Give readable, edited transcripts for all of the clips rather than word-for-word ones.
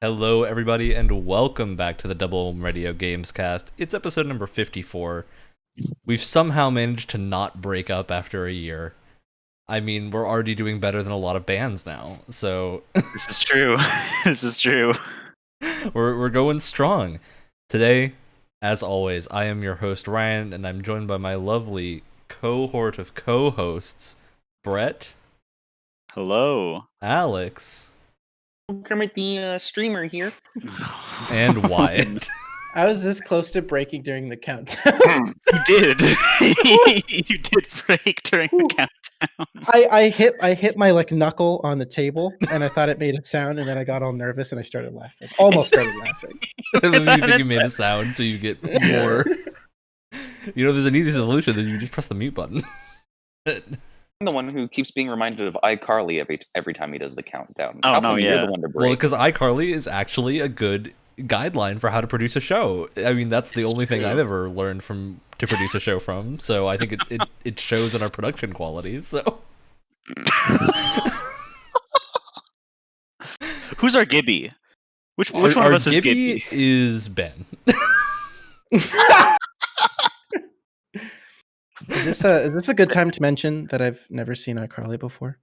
Hello, everybody, and welcome back to the Double Radio Gamescast. It's episode number 54. We've somehow managed to not break up after a year. I mean, we're already doing better than a lot of bands now, so This is true. This is true. we're going strong. Today, as always, I am your host, Ryan, and I'm joined by my lovely cohort of co-hosts, Brett, Hello. Alex, Kermit the streamer here. and Wyatt. I was this close to breaking during the countdown. You did. You did break during the countdown. I hit my knuckle on the table and I thought it made a sound and then I got all nervous and I started laughing. Almost started laughing. And then you think you made a sound, so you get more. You know, there's an easy solution. That you just press the mute button. I'm the one who keeps being reminded of iCarly every time he does the countdown. Oh, How no, come you're yeah. the one to Well, break? because iCarly is actually a good guideline for how to produce a show. I mean, that's the It's only thing true. I've ever learned to produce a show from. So I think it shows in our production quality. So Who's our Gibby? Which one our of us is Gibby Gibby? is Ben. Is this a good time to mention that I've never seen iCarly before?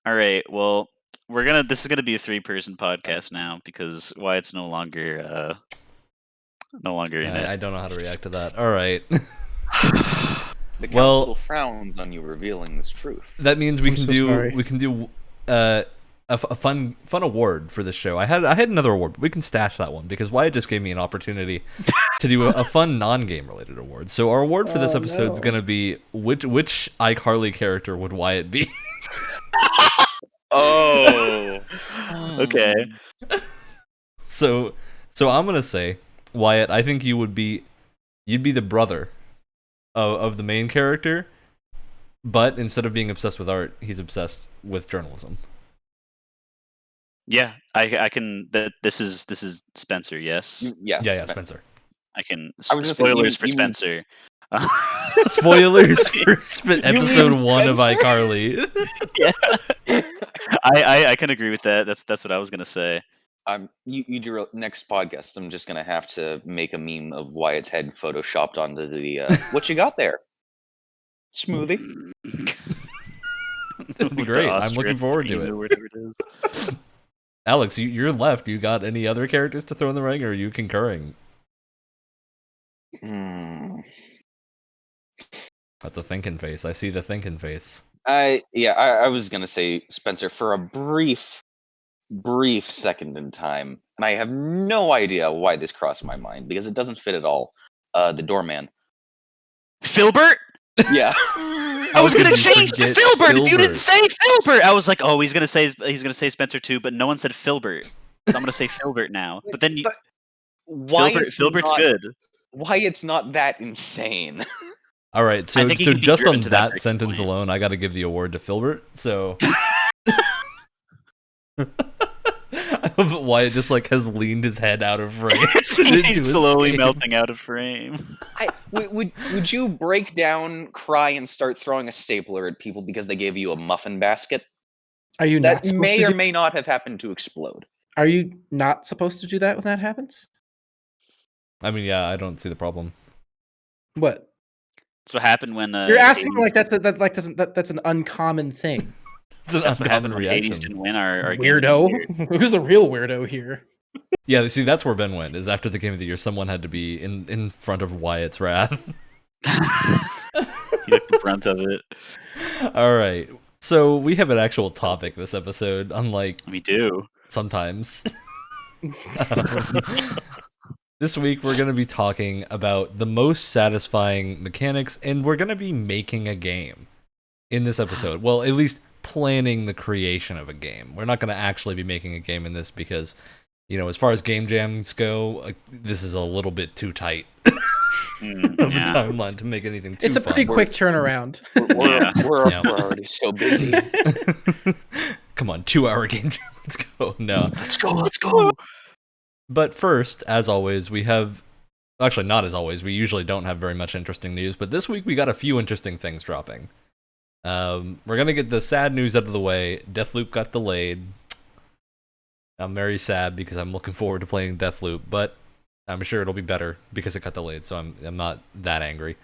All right. Well, this is gonna be a 3-person podcast now because Wyatt's no longer in it. I don't know how to react to that. All right, The well- council frowns on you revealing this truth. that means we I'm can so do sorry. a fun award for this show. I had another award, but we can stash that one because Wyatt just gave me an opportunity to do a fun non-game related award. So our award for this Oh, episode is no. gonna be which iCarly character would Wyatt be? Oh. Okay. So I'm gonna say, Wyatt, I think you'd be the brother of the main character, but instead of being obsessed with art, he's obsessed with journalism. Yeah, I can. This is Spencer. Yes, Yeah, Yeah, Spencer. I can. I was gonna say, Spoilers for you mean- Spencer. Spoilers for episode mean 1 of Spencer? iCarly. Yeah. I can agree with that. That's what I was gonna say. You do next podcast. I'm just gonna have to make a meme of Wyatt's head photoshopped onto the. What you got there? Smoothie. That'd be With the great. I'm ostrich looking forward to cream it. or whatever it is. Alex, you're left. You got any other characters to throw in the ring, or are you concurring? Hmm. That's a thinking face. I see the thinking face. I was gonna say Spencer for a brief second in time, and I have no idea why this crossed my mind because it doesn't fit at all. The doorman. Filbert. Yeah. I was How gonna could you change to forget Filbert if you Filbert? didn't say Filbert. I was like, oh, he's gonna say Spencer too, but no one said Filbert, so I'm gonna say Filbert now. But then But why Filbert's good. Why it's not that insane? All right, so think he can be just driven on to that that breaking sentence point. alone, I got to give the award to Filbert. So I love it, Wyatt just has leaned his head out of frame. He's slowly escape. melting out of frame. Would you break down, cry, and start throwing a stapler at people because they gave you a muffin basket? Are you That not supposed may to or do, may not have happened to explode. Are you not supposed to do that when that happens? I mean, yeah, I don't see the problem. What? That's what happened when You're asking Hades- that's an uncommon thing. It's an That's what happened uncommon when Hades reaction. didn't win our game of the year. Weirdo. Who's the real weirdo here? Yeah, see, that's where Ben went. Is after the game of the year, someone had to be in front of Wyatt's wrath. He took the brunt of it. All right, so we have an actual topic this episode, unlike We do. sometimes. This week we're going to be talking about the most satisfying mechanics, and we're going to be making a game in this episode. Well, at least planning the creation of a game. We're not going to actually be making a game in this because, as far as game jams go, this is a little bit too tight of a Yeah. timeline to make anything too It's a pretty fun. quick turnaround. Yeah. We're Yeah. already so busy. Come on, 2-hour game jam. Let's go. No. Let's go. But first, as always, we have... Actually, not as always. We usually don't have very much interesting news, but this week we got a few interesting things dropping. We're going to get the sad news out of the way. Deathloop got delayed. I'm very sad because I'm looking forward to playing Deathloop, but I'm sure it'll be better because it got delayed, so I'm not that angry.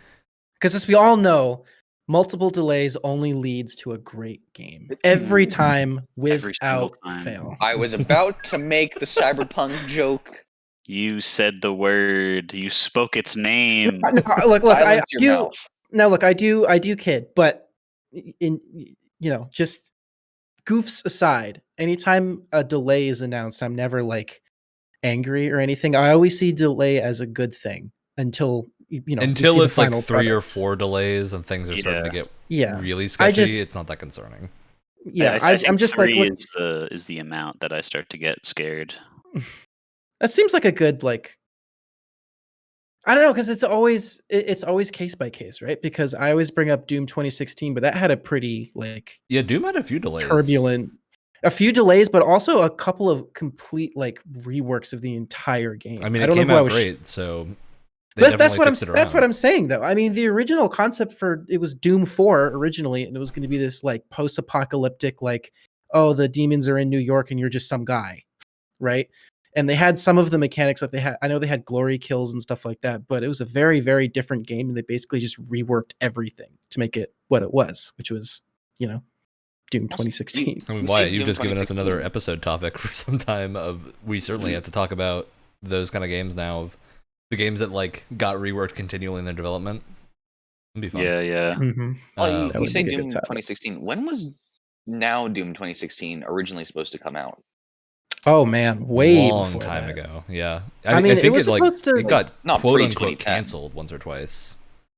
Because as we all know, multiple delays only leads to a great game. Every time, Every single without time. fail. I was about to make the cyberpunk joke. You said the word. You spoke its name. No, look, Silence I your do. mouth. Now, look, I do kid, but in just goofs aside, anytime a delay is announced, I'm never like angry or anything. I always see delay as a good thing until we see Until the it's like final 3 or product. 4 delays and things are starting to get Yeah, really sketchy, it's not that concerning. yeah, I think I'm just like, three look, is the amount that I start to get scared. that seems like a good like. I don't know, because it's always case by case, right? Because I always bring up Doom 2016, but that had a pretty like Yeah, Doom had a few delays. turbulent, a few delays, but also a couple of complete like reworks of the entire game. I mean, I it don't know came who I out was. great, so they That's definitely what fixed it around. that's what I'm saying though. I mean, the original concept for it was Doom 4 originally, and it was going to be this like post-apocalyptic, like, oh, the demons are in New York and you're just some guy, right? And they had some of the mechanics that they had. I know they had glory kills and stuff like that, but it was a very, very different game, and they basically just reworked everything to make it what it was, which was, Doom 2016. I mean, You say Wyatt, you've Doom just given us another 2016. episode topic for some time. We certainly have to talk about those kind of games now. Of the games that like got reworked continually in their development. It'd be fun. Yeah. Mm-hmm. Well, Um, you would say be a good Doom topic. 2016. When was now Doom 2016 originally supposed to come out? Oh man, way long before time that. ago. Yeah, I mean, I it think was supposed to. it got Not quote pre unquote 2010. canceled once or twice.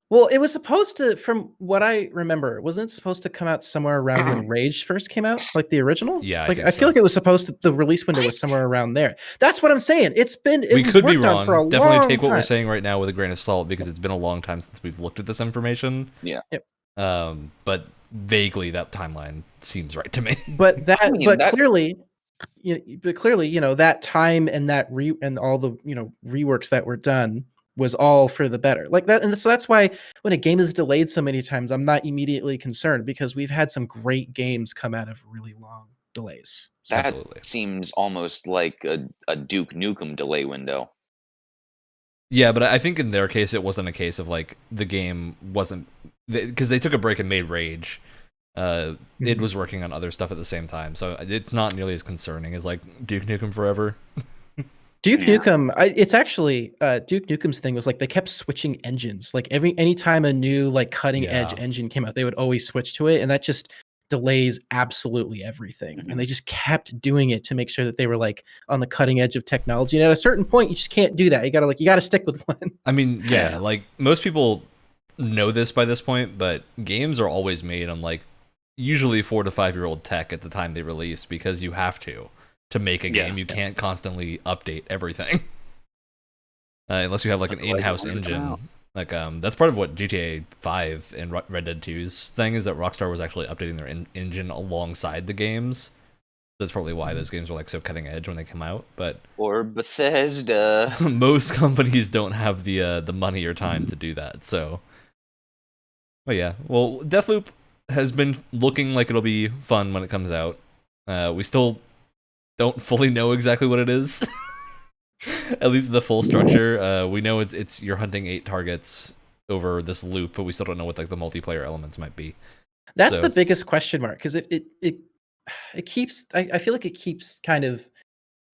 Well, it was supposed to, from what I remember, wasn't it supposed to come out somewhere around when Rage first came out, like the original? Yeah, I like think I feel so. like it was supposed to. The release window was somewhere around there. That's what I'm saying. It We was could be worked on for a wrong. Definitely long take what we're time. saying right now with a grain of salt because it's been a long time since we've looked at this information. Yeah. Yep. But vaguely that timeline seems right to me. But I mean, clearly, that time and and all the reworks that were done was all for the better. Like that, and so that's why when a game is delayed so many times, I'm not immediately concerned because we've had some great games come out of really long delays. that Absolutely. seems almost like a Duke Nukem delay window. Yeah, but I think in their case it wasn't a case of like the game wasn't because they took a break and made Rage. It was working on other stuff at the same time, so it's not nearly as concerning as like Duke Nukem Forever. Duke Yeah. Nukem, it's actually Duke Nukem's thing was like they kept switching engines. Like anytime a new like cutting edge Yeah. engine came out, they would always switch to it, and that just delays absolutely everything. And they just kept doing it to make sure that they were like on the cutting edge of technology. And at a certain point, you just can't do that. You gotta stick with one. I mean, yeah, Yeah. like most people know this by this point, but games are always made on like usually 4 to 5 year old tech at the time they release because you have to make a Yeah. game. You can't constantly update everything unless you have like an Otherwise it in-house won't come out. engine. Like that's part of what GTA 5 and Red Dead 2's thing is that Rockstar was actually updating their engine alongside the games. That's probably why those games were like so cutting edge when they come out. But Or Bethesda. most companies don't have the money or time to do that. So, but yeah, well, Deathloop has been looking like it'll be fun when it comes out. We still don't fully know exactly what it is. At least the full structure. We know it's you're hunting 8 targets over this loop, but we still don't know what like the multiplayer elements might be. That's So- the biggest question mark because it keeps. I feel like it keeps kind of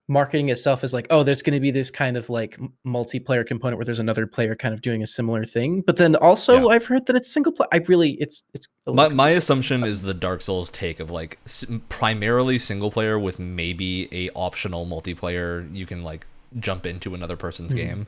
marketing itself as like, oh, there's going to be this kind of like multiplayer component where there's another player kind of doing a similar thing. But then also, Yeah. I've heard that it's single player. It's a little My confusing. assumption is the Dark Souls take of like primarily single player with maybe a optional multiplayer you can like jump into another person's game.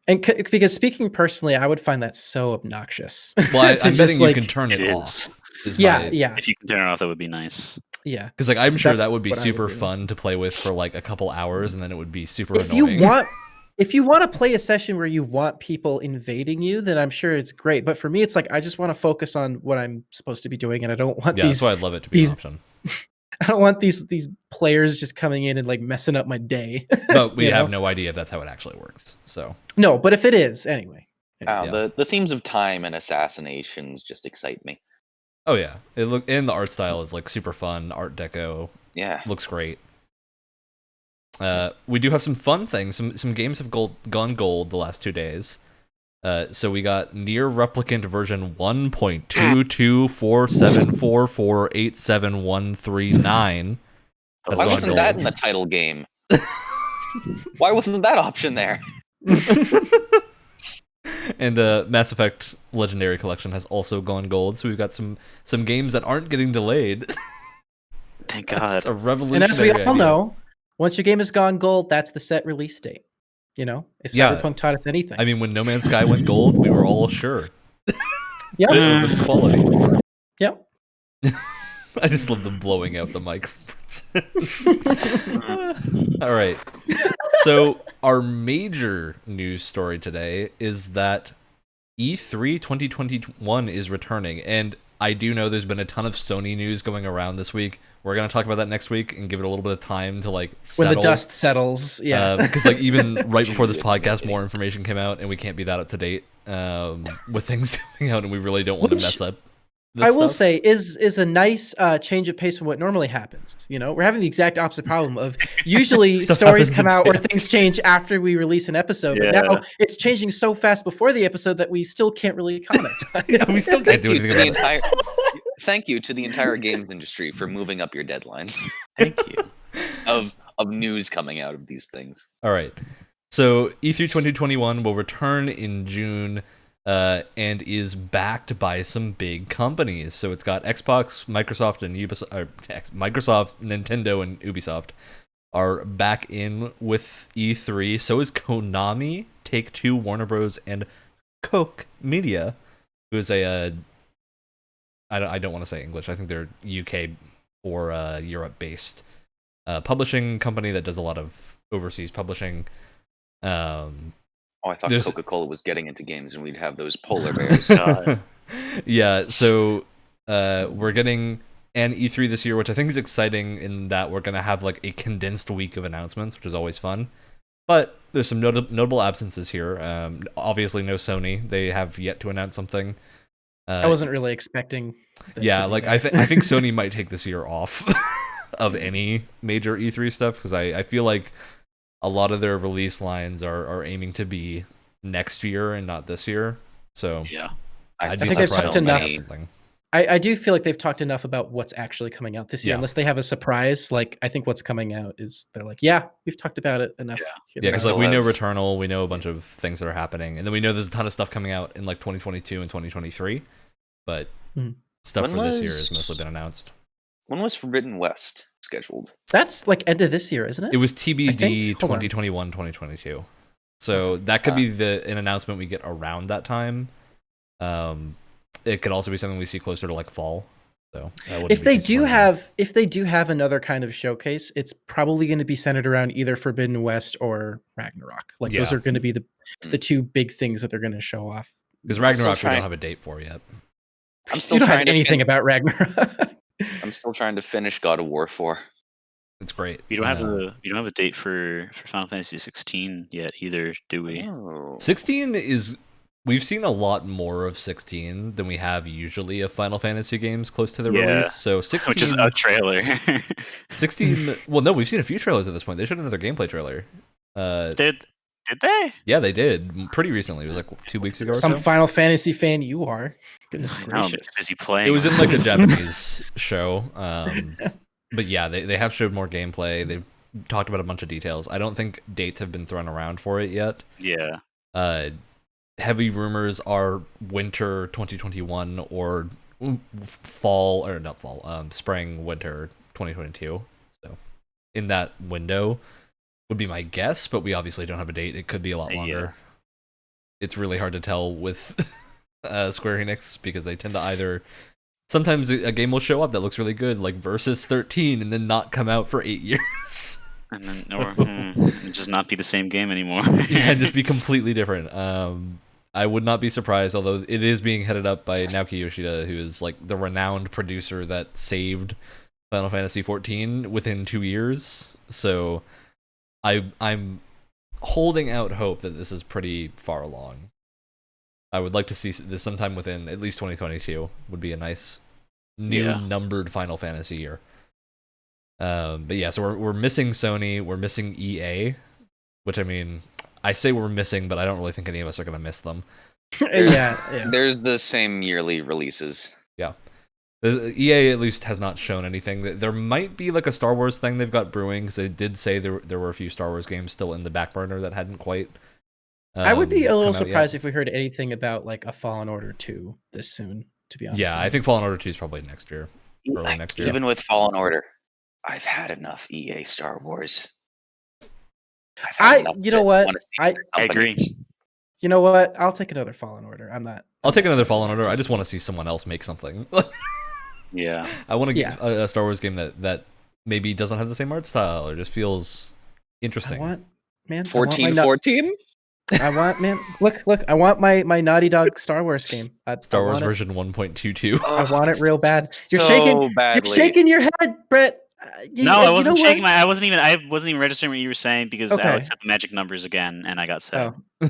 And because speaking personally, I would find that so obnoxious. Well, I'm to just, betting you like- can turn it It off. is. Yeah. If you can turn it off, that would be nice. Yeah. Because like I'm sure That's that would be what I would super do. fun to play with for like a couple hours, and then it would be super If annoying. you want to play a session where you want people invading you, then I'm sure it's great. But for me, it's like I just want to focus on what I'm supposed to be doing, and I don't want Yeah, these. that's why I'd love it to be an option. I don't want these players just coming in and like messing up my day. But we You have know? no idea if that's how it actually works. So No, but if it is, anyway. Yeah. The themes of time and assassinations just excite me. oh yeah, and the art style is like super fun. Art Deco Yeah. looks great. We do have some fun things. Some games have gone gold the last 2 days. So we got Near Replicant version 1.22474487139 has Why gone wasn't gold. that in the title game? Why wasn't that option there? And Mass Effect Legendary Collection has also gone gold. So we've got some games that aren't getting delayed. Thank God. It's a And revolutionary as we all idea. know, once your game has gone gold, that's the set release date. You know, if Yeah. Cyberpunk taught us anything. I mean, when No Man's Sky went gold, we were all sure Yep. of its quality. Yep. I just love them blowing out the mic. All right. So our major news story today is that E3 2021 is returning, and I do know there's been a ton of Sony news going around this week. We're gonna talk about that next week and give it a little bit of time to like settle. When the dust settles, yeah. Because like even right before this Dude, podcast, kidding. more information came out, and we can't be that up to date with things coming out, and we really don't want to Which mess up. This I will stuff. say is a nice change of pace from what normally happens. You know, we're having the exact opposite problem of usually Stuff stories happens come in out or advance. things change after we release an episode, but Yeah. now it's changing so fast before the episode that we still can't really comment. Yeah, we still can't do Thank you, anything to the about it. entire, thank you to the entire games industry for moving up your deadlines Thank you. of news coming out of these things. All right. So E3 2021 will return in June and is backed by some big companies. So it's got Xbox, Microsoft, and Microsoft, Nintendo, and Ubisoft are back in with E3. So is Konami, Take-Two, Warner Bros., and Koch Media, who is a I don't want to say English. I think they're UK or Europe-based publishing company that does a lot of overseas publishing. Oh, I thought There's- Coca-Cola was getting into games and we'd have those polar bears. God. Yeah, so we're getting an E3 this year, which I think is exciting in that we're going to have like a condensed week of announcements, which is always fun. But there's some notable absences here. Obviously, no Sony. They have yet to announce something. I wasn't really expecting. them Yeah, to be like there. I think Sony might take this year off of any major E3 stuff because I feel like a lot of their release lines are aiming to be next year and not this year. So Yeah. I I'd still be think they've surprised talked if they enough. have Sony- something. I do feel like they've talked enough about what's actually coming out this year. Yeah. Unless they have a surprise, like I think what's coming out is they're like, yeah, we've talked about it enough. Yeah. Here Yeah, we because are. like we know have- Returnal, we know a bunch of things that are happening, and then we know there's a ton of stuff coming out in like 2022 and 2023. But Mhm. stuff When for this year has was- mostly been announced. When was Forbidden West scheduled? That's like end of this year, isn't it? It was TBD Hold on. 2021, 2022. So that could be an announcement we get around that time. It could also be something we see closer to like fall. So I wouldn't if be they too do have another kind of showcase, it's probably going to be centered around either Forbidden West or Ragnarok. Like those Yeah. are going to be the two big things that they're going to show off. because Ragnarok we trying- don't have a date for yet. I'm You still don't have trying to anything fin- about Ragnarok. I'm still trying to finish God of War 4. It's great. We don't have a date for Final Fantasy 16 yet either, do we? Oh. 16 is we've seen a lot more of 16 than we have usually of Final Fantasy games close to the Yeah. release. So 16 Which is a trailer. 16 well no, we've seen a few trailers at this point. They showed another gameplay trailer. Did they? Yeah, they did pretty recently. It was like 2 weeks ago or Some so. Final Fantasy fan you are. Goodness I know, I'm too gracious. busy playing. It was in like a Japanese show. But yeah, they have showed more gameplay. They've talked about a bunch of details. I don't think dates have been thrown around for it yet. Yeah. Heavy rumors are winter 2021 or fall or not fall, spring winter 2022. So in that window would be my guess, but we obviously don't have a date. It could be a lot longer. Yeah. It's really hard to tell with Square Enix because they tend to either sometimes a game will show up that looks really good, like Versus 13, and then not come out for 8 years. And then, or just not be the same game anymore. Yeah, and just be completely different. I would not be surprised, although it is being headed up by Naoki Yoshida, who is like the renowned producer that saved Final Fantasy 14 within 2 years. So I'm holding out hope that this is pretty far along. I would like to see this sometime within at least 2022 would be a nice new Yeah. numbered Final Fantasy year. But yeah, so we're missing Sony, we're missing EA, which I mean, I say we're missing, but I don't really think any of us are gonna miss them. Yeah. There's the same yearly releases. Yeah. EA at least has not shown anything. There might be like a Star Wars thing they've got brewing, because they did say there were a few Star Wars games still in the back burner that hadn't quite. I would be a little come out surprised yet. if we heard anything about like a Fallen Order 2 this soon, to be honest. Yeah, I think Fallen Order 2 is probably next year. Early next year. Even with Fallen Order, I've had enough EA Star Wars. You know what? I agree. You know what? I'll take another Fallen Order. I'll take another Fallen Order. I just want to see someone else make something. Yeah. I want to get a Star Wars game that maybe doesn't have the same art style or just feels interesting. 1414? I want, man. Look. I want my Naughty Dog Star Wars game. Star Wars version 1.22. I want it real bad. You're badly. You're shaking your head, Brett. No, I wasn't shaking I wasn't even registering what you were saying because Alex said the magic numbers again, and I got sad. Oh,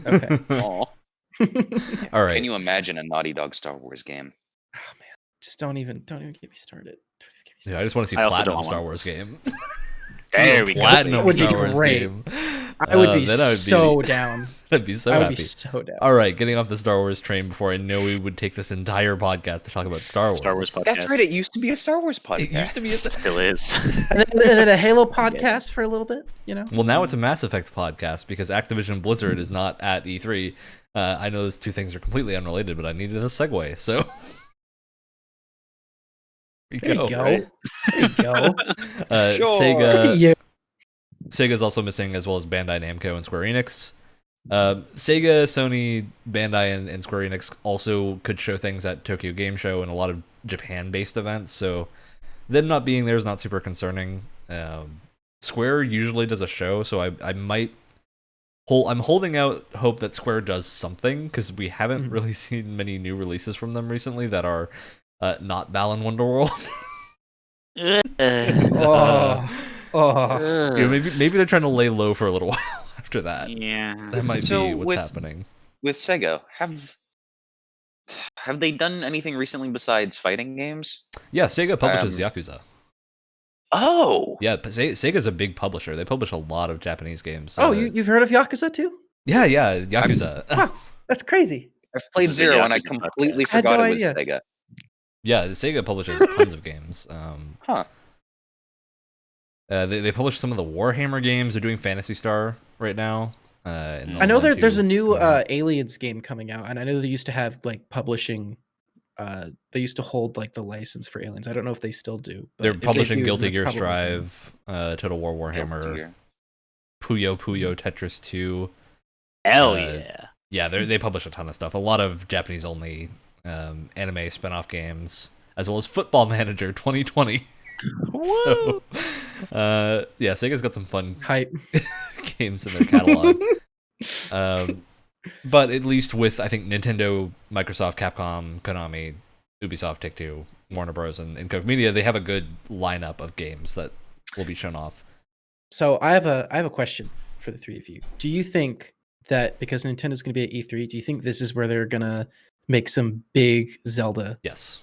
okay. All right. Can you imagine a Naughty Dog Star Wars game? Oh man, just don't even get me started. Yeah, I just want to see Platinum Star Wars game. There we go. Platinum Star Wars game. I would be so down. I'd be so happy. I would be so down. All right, getting off the Star Wars train before I know we would take this entire podcast to talk about Star Wars. Star Wars podcast. That's right. It used to be a Star Wars podcast. It used to be. Still is. and then a Halo podcast for a little bit. Well, now it's a Mass Effect podcast because Activision Blizzard is not at E3. I know those two things are completely unrelated, but I needed a segue, so. There you go. Right? There you go. Sure. Sega's also missing, as well as Bandai Namco and Square Enix. Sega, Sony, Bandai, and Square Enix also could show things at Tokyo Game Show and a lot of Japan-based events, so them not being there is not super concerning. Square usually does a show, so I'm holding out hope that Square does something, because we haven't really seen many new releases from them recently that are not Balan Wonderworld. Maybe they're trying to lay low for a little while after that. Yeah, that might be what's happening. With Sega, have they done anything recently besides fighting games? Yeah, Sega publishes Yakuza. Oh, yeah, Sega's a big publisher. They publish a lot of Japanese games. You've heard of Yakuza too? Yeah, Yakuza. Wow, that's crazy. I've played Zero and I completely forgot it was Sega. Yeah, Sega publishes tons of games. They publish some of the Warhammer games. They're doing Phantasy Star right now. I know there's a new Aliens game coming out, and I know they used to have like publishing. They used to hold like the license for Aliens. I don't know if they still do. But they're publishing Guilty Gear Strive, Total War Warhammer, Puyo Tetris 2. Hell yeah! Yeah, they publish a ton of stuff. A lot of Japanese only anime spin-off games, as well as Football Manager 2020. So, yeah, Sega's got some fun hype games in their catalog. But at least with, I think, Nintendo, Microsoft, Capcom, Konami, Ubisoft, Take-Two, Warner Bros., and Koch Media, they have a good lineup of games that will be shown off. So I have a question for the three of you. Do you think that because Nintendo's going to be at E3, do you think this is where they're going to make some big Zelda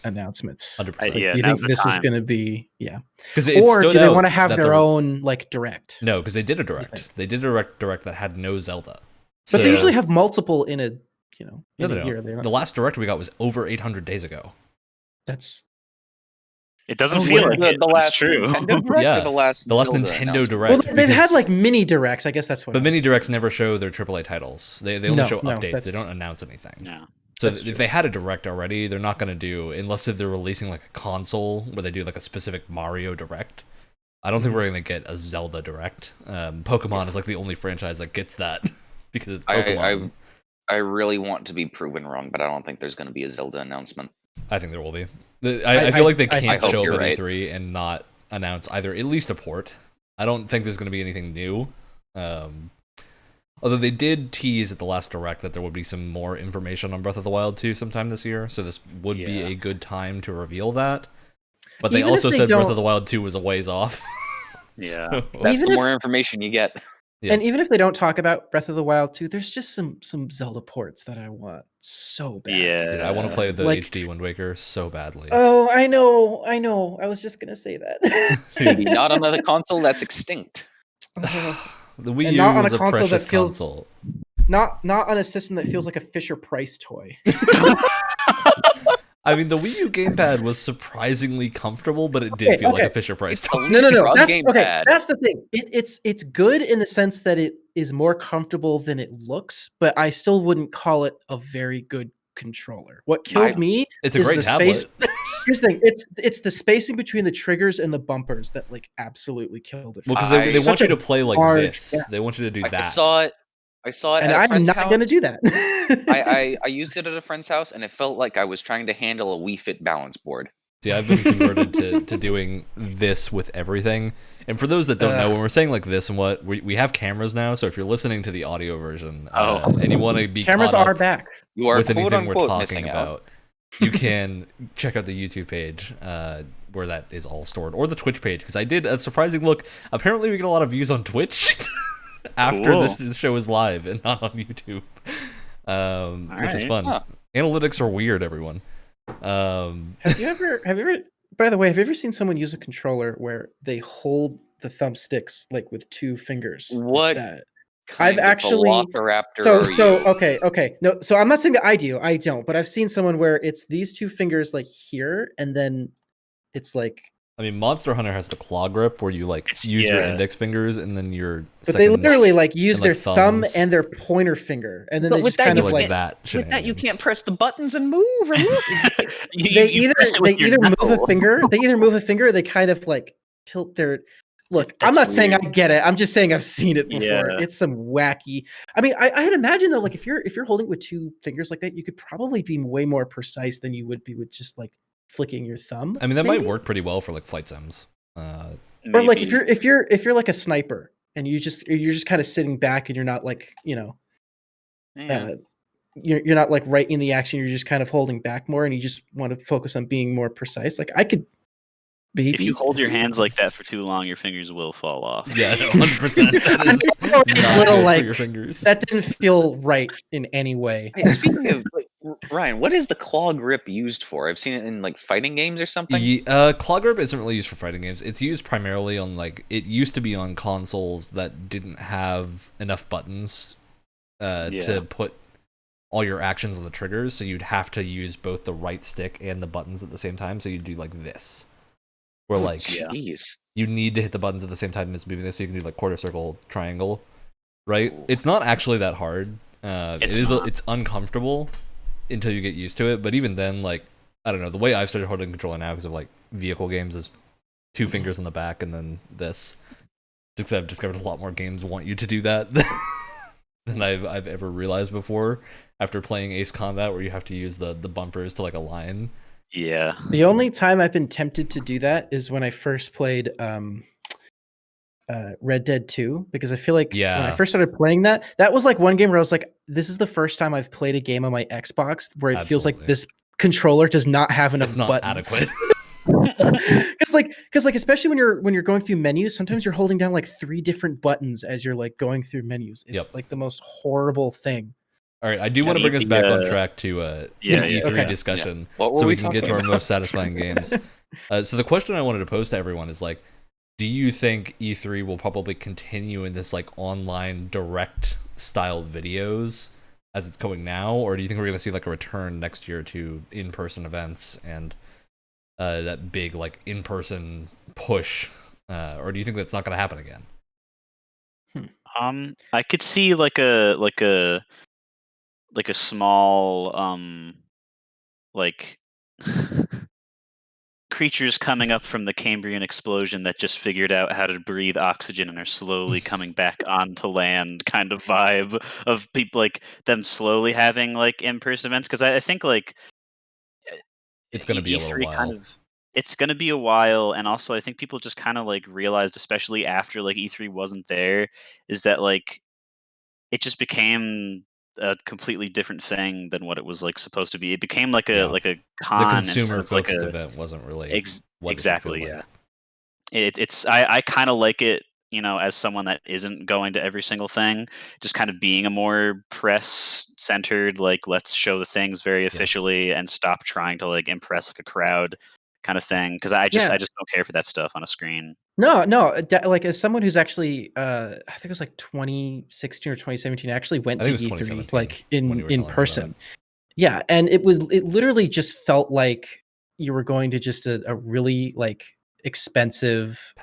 announcements? 100%. Do you think this is going to be or do they want to have their own like direct? No, because they did a direct. They did a direct that had no Zelda. But they usually have multiple in a year. The last direct we got was over 800 days ago. It doesn't feel like the last true. Nintendo Direct or the last Nintendo Direct. Well, they've had like mini directs. I guess that's what. But mini directs never show their AAA titles. They only show updates. They don't announce anything. No. So if they had a direct already, they're not going to do, unless they're releasing like a console where they do like a specific Mario direct. I don't think we're going to get a Zelda direct. Pokemon is like the only franchise that gets that because it's Pokemon. I really want to be proven wrong, but I don't think there's going to be a Zelda announcement. I think there will be. I feel like they can't show up at right. E3 and not announce either at least a port. I don't think there's going to be anything new. Although they did tease at the last direct that there would be some more information on Breath of the Wild 2 sometime this year, so this would be a good time to reveal that. But they also said Breath of the Wild 2 was a ways off. Yeah. So, that's the more information you get. Yeah. And even if they don't talk about Breath of the Wild 2, there's just some Zelda ports that I want. so bad. Yeah. Dude, I want to play the Like- HD Wind Waker so badly. Oh, I know. I was just gonna say that. Maybe not on a console that's extinct. The Wii And U not on was a a console that precious feels- console. not on a system that feels like a Fisher Price toy. I mean, the Wii U gamepad was surprisingly comfortable, but it did feel like a Fisher Price It's toy. a No. leapfrog That's gamepad. okay. That's the thing. It's good in the sense that it is more comfortable than it looks, but I still wouldn't call it a very good controller. What killed me It's a is great the tablet. space. Here's the thing. It's the spacing between the triggers and the bumpers that like absolutely killed it. Well, because I- they want Such you a to play like large this. gap. They want you to do that. I saw it And at a I'm friend's not house. gonna do that. I used it at a friend's house, and it felt like I was trying to handle a Wii Fit balance board. See, I've been converted to doing this with everything. And for those that don't know, when we're saying like this and what, we have cameras now, so if you're listening to the audio version and you want to be Cameras caught are up back. You are with quote anything we're unquote talking missing out. about, you can check out the YouTube page where that is all stored, or the Twitch page, because I did a surprising look. Apparently we get a lot of views on Twitch after Cool. the show is live and not on YouTube, which is Alright. fun. Huh. Analytics are weird, everyone. Have you ever by the way, have you ever seen someone use a controller where they hold the thumbsticks like with two fingers? like What that? Kind of actually- Velociraptor So are you? okay. No, so I'm not saying that I do. I don't, but I've seen someone where it's these two fingers like here, and then it's like. I mean, Monster Hunter has the claw grip where you like It's- use your yeah. index fingers and then your. But they second- literally like use and, their like, thumb thumbs. and their pointer finger, and then But they with just that, kind you of like like that. With that, you shenanigans. can't press the buttons and move or look. they either move a finger, or they kind of like tilt their. Look, I'm That's not saying I weird. get it. I'm just saying I've seen it before. Yeah. It's some wacky. I mean, I'd imagine though, like if you're holding with two fingers like that, you could probably be way more precise than you would be with just like flicking your thumb. I mean, that might maybe? work pretty well for like flight sims. Or like if you're like a sniper and you're just kind of sitting back and you're not like Yeah. you're not like right in the action. You're just kind of holding back more, and you just want to focus on being more precise. Like I could. Maybe If you hold your see- hands like that for too long, your fingers will fall off. Yeah, 100%. That is I know it's a not little good for like your fingers. that didn't feel right in any way. Hey, speaking of like, Ryan, what is the claw grip used for? I've seen it in like fighting games or something. Claw grip isn't really used for fighting games. It's used primarily on like it used to be on consoles that didn't have enough buttons to put all your actions on the triggers, so you'd have to use both the right stick and the buttons at the same time. So you'd do like this, where like Jeez. you need to hit the buttons at the same time as moving this, so you can do like quarter circle, triangle, right? It's not actually that hard. It's uncomfortable until you get used to it, but even then, like, I don't know, the way I've started holding controller now because of like vehicle games is two fingers on the back and then this. Because I've discovered a lot more games want you to do that than I've ever realized before after playing Ace Combat, where you have to use the bumpers to like align. Yeah. The only time I've been tempted to do that is when I first played Red Dead 2, because I feel like when I Yeah. first started playing that was like one game where I was like, this is the first time I've played a game on my Xbox where it feels like Absolutely. this controller does not have enough It's not buttons. adequate. Because especially when you're going through menus, sometimes you're holding down like 3 different buttons as you're like going through menus. It's Yep. like the most horrible thing. All right, I do want to Yeah, bring us the, back on track to yeah, E3 okay. discussion, What were so we we can get talking to our about? most satisfying games. So the question I wanted to pose to everyone is like, do you think E3 will probably continue in this like online direct style videos as it's going now, or do you think we're going to see like a return next year to in-person events and that big like in-person push, or do you think that's not going to happen again? I could see like a small like creatures coming up from the Cambrian explosion that just figured out how to breathe oxygen and are slowly coming back onto land kind of vibe of people, like them slowly having like in-person events, because I think like It's going to be a little while. It's going to be a while, and also I think people just kind of like realized, especially after like E3 wasn't there, is that like it just became a completely different thing than what it was like supposed to be. It became like a Yeah. con The instead consumer of like focused a event wasn't really what it exactly. felt Yeah, like. it's I kind of like it as someone that isn't going to every single thing, just kind of being a more press centered, like let's show the things very officially and stop trying to like impress like a crowd kind of thing. Because I just don't care for that stuff on a screen. No, like as someone who's actually, I think it was like 2016 or 2017, I actually went to E3 like in person. Yeah, and it literally just felt like you were going to just a really like expensive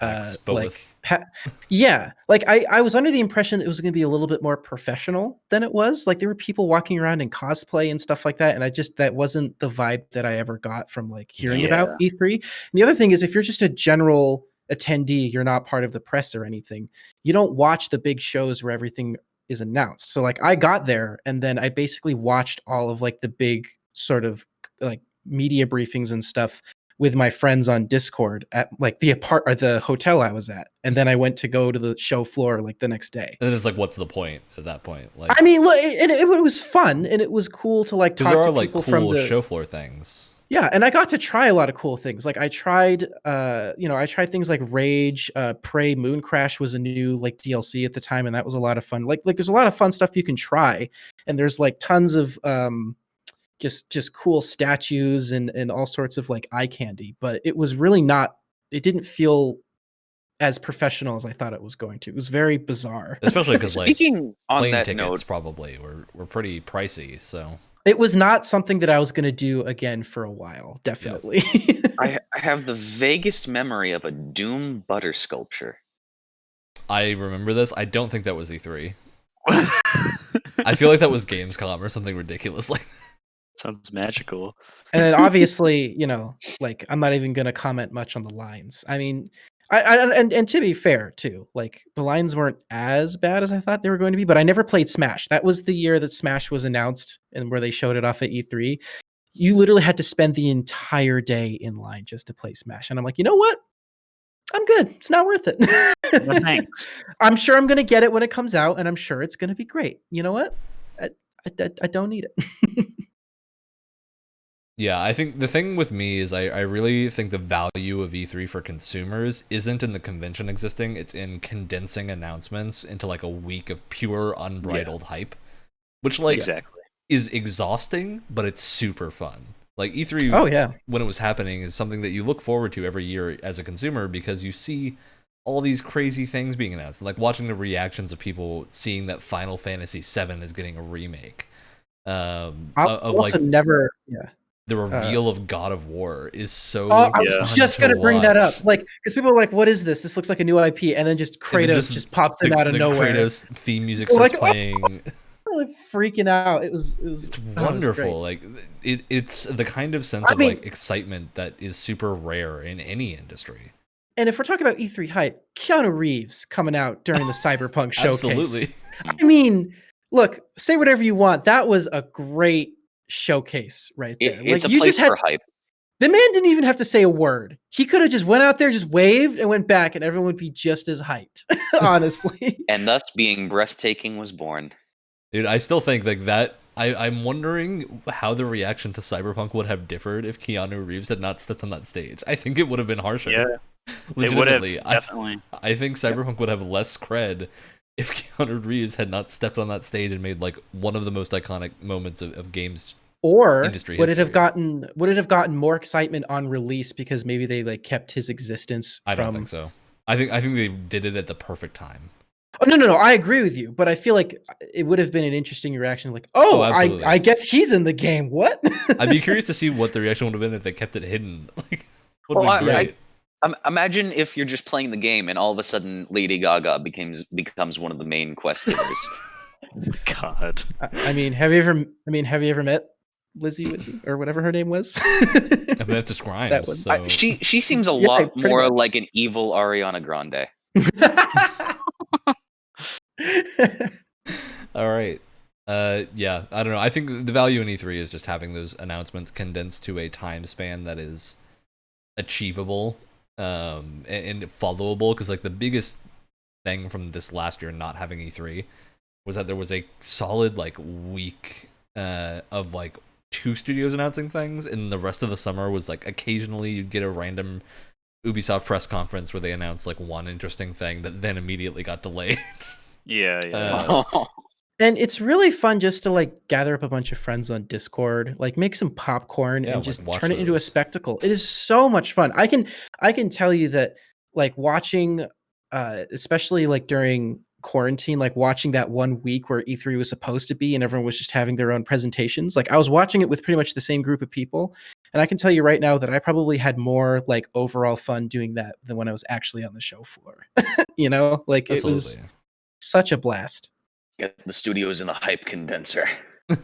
yeah, like I was under the impression it was going to be a little bit more professional than it was. Like there were people walking around in cosplay and stuff like that, and that wasn't the vibe that I ever got from like hearing about E3. And the other thing is, if you're just a general attendee, you're not part of the press or anything, you don't watch the big shows where everything is announced. So like I got there and then I basically watched all of like the big sort of like media briefings and stuff with my friends on Discord at like the hotel I was at, and then I went to go to the show floor like the next day. And then it's like, what's the point at that point? Like, I mean, look, it was fun and it was cool to like talk to people from the show floor things. Yeah, and I got to try a lot of cool things. Like I tried things like Rage, Prey, Moon Crash was a new like DLC at the time, and that was a lot of fun. Like there's a lot of fun stuff you can try, and there's like tons of just cool statues and all sorts of like eye candy. But it was really not. It didn't feel as professional as I thought it was going to. It was very bizarre. Especially because like speaking on plane that tickets note, probably were pretty pricey. So it was not something that I was going to do again for a while. Definitely. I have the vaguest memory of a Doom butter sculpture. I remember this. I don't think that was E3. I feel like that was Gamescom or something ridiculous like. Sounds magical. And then obviously, like I'm not even going to comment much on the lines. I mean, and to be fair too, like the lines weren't as bad as I thought they were going to be, but I never played Smash. That was the year that Smash was announced and where they showed it off at E3. You literally had to spend the entire day in line just to play Smash. And I'm like, you know what? I'm good. It's not worth it. No, thanks. I'm sure I'm going to get it when it comes out, and I'm sure it's going to be great. You know what? I don't need it. Yeah, I think the thing with me is I really think the value of E3 for consumers isn't in the convention existing, it's in condensing announcements into like a week of pure unbridled hype, which like is exhausting, but it's super fun. Like E3 when it was happening is something that you look forward to every year as a consumer because you see all these crazy things being announced, like watching the reactions of people seeing that Final Fantasy VII is getting a remake. The reveal of God of War is so. I was just gonna bring that up, like, because people are like, "What is this? This looks like a new IP," and then just Kratos just pops in out of nowhere. Kratos theme music starts playing. Really freaking out. It's wonderful. Like it's the kind of sense of like excitement that is super rare in any industry. And if we're talking about E3 hype, Keanu Reeves coming out during the Cyberpunk showcase. Absolutely. I mean, look, say whatever you want. That was a great showcase right there. It's a place for hype. The man didn't even have to say a word. He could have just went out there, just waved, and went back, and everyone would be just as hyped, honestly. And thus being breathtaking was born. Dude, I still think like that. I'm wondering how the reaction to Cyberpunk would have differed if Keanu Reeves had not stepped on that stage. I think it would have been harsher. Yeah, legitimately. It would have, definitely. I think Cyberpunk would have less cred if Keanu Reeves had not stepped on that stage and made like one of the most iconic moments of games. Or industry would it have gotten more excitement on release because maybe they like kept his existence? I don't think so. I think they did it at the perfect time. Oh no! I agree with you, but I feel like it would have been an interesting reaction. Like, I guess he's in the game. What? I'd be curious to see what the reaction would have been if they kept it hidden. Like, imagine if you're just playing the game and all of a sudden Lady Gaga becomes one of the main quest givers. God. I mean, have you ever met Lizzie or whatever her name was? I mean, that's just Grimes. So. She seems a lot more like an evil Ariana Grande. All right. Yeah, I don't know. I think the value in E3 is just having those announcements condensed to a time span that is achievable and followable. Because like the biggest thing from this last year not having E3 was that there was a solid like week of like 2 studios announcing things, and the rest of the summer was like occasionally you'd get a random Ubisoft press conference where they announced like one interesting thing that then immediately got delayed. Yeah. And it's really fun just to like gather up a bunch of friends on Discord, like make some popcorn Yeah, and like, just watch turn it into a those. spectacle. It is so much fun. I can tell you that like watching especially like during quarantine, like watching that 1 week where E3 was supposed to be and everyone was just having their own presentations. Like I was watching it with pretty much the same group of people. And I can tell you right now that I probably had more like overall fun doing that than when I was actually on the show floor. You know, like it was Absolutely. such a blast. Get the studios in the hype condenser. Plus,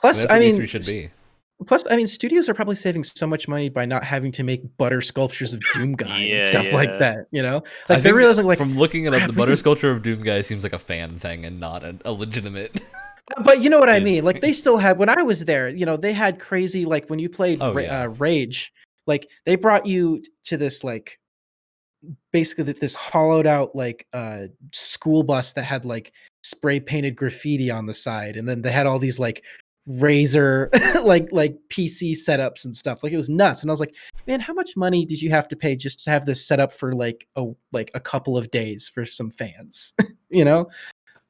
That's I what mean, E3 should be. studios are probably saving so much money by not having to make butter sculptures of Doom Guy and Yeah, stuff like yeah. that. You know, I like they're think realizing like from looking it up, crap, the we butter can- sculpture of Doom Guy seems like a fan thing and not a legitimate. But you know what I is- mean? Like they still had when I was there. You know, they had crazy like when you played Oh, yeah. Rage. Like they brought you to this like basically this hollowed out like school bus that had like spray painted graffiti on the side, and then they had all these like razor like PC setups and stuff. Like it was nuts. And I was like, man, how much money did you have to pay just to have this set up for like a couple of days for some fans? You know,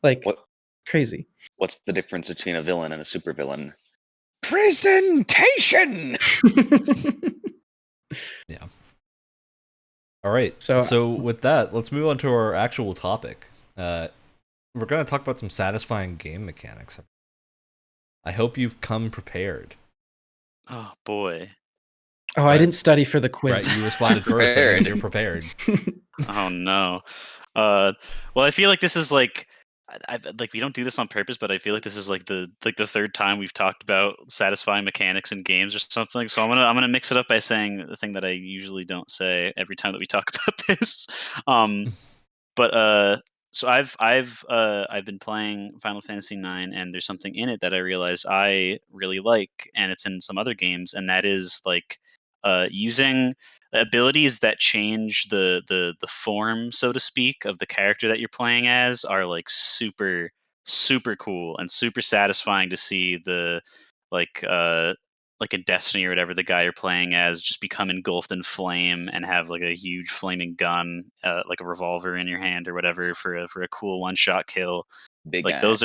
like What crazy. What's the difference between a villain and a supervillain? Presentation. Yeah. All right. So- So with that, let's move on to our actual topic. We're going to talk about some satisfying game mechanics. I hope you've come prepared. Oh boy. Oh, I didn't study for the quiz. Right, you responded first. That means you're prepared. Oh no. Well, I feel like this is like I've like we don't do this on purpose, but I feel like this is like the third time we've talked about satisfying mechanics in games or something. So I'm gonna mix it up by saying the thing that I usually don't say every time that we talk about this. But so I've been playing Final Fantasy IX, and there's something in it that I realize I really like, and it's in some other games, and that is like using abilities that change the form, so to speak, of the character that you're playing as are like super cool and super satisfying to see the like like in Destiny or whatever, the guy you're playing as just become engulfed in flame and have like a huge flaming gun, like a revolver in your hand or whatever for a cool one shot kill. Big Like those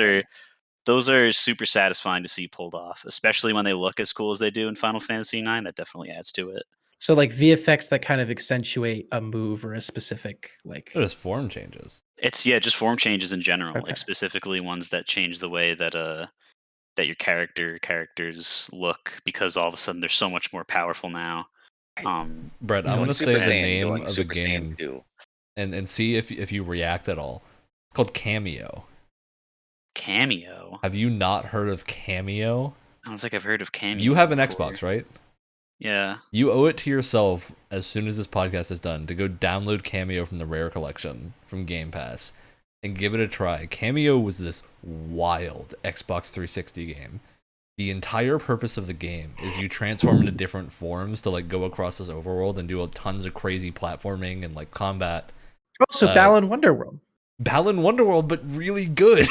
are super satisfying to see pulled off, especially when they look as cool as they do in Final Fantasy IX. That definitely adds to it. So like VFX that kind of accentuate a move or a specific like Just form changes. It's just form changes in general, Okay. like specifically ones that change the way that that your characters look, because all of a sudden they're so much more powerful now. Brett, I'm Going going to Super say the Saiyan, name going of a Super Saiyan game 2. and see if you react at all. It's called Cameo. Cameo. Have you not heard of Cameo? I don't think I've heard of Cameo. You have an before. Xbox, right? Yeah. You owe it to yourself, as soon as this podcast is done, to go download Cameo from the Rare Collection from Game Pass and give it a try. Cameo was this wild Xbox 360 game. The entire purpose of the game is you transform into different forms to like go across this overworld and do tons of crazy platforming and like combat. Oh, so Balan Wonderworld. Balan Wonderworld, but really good.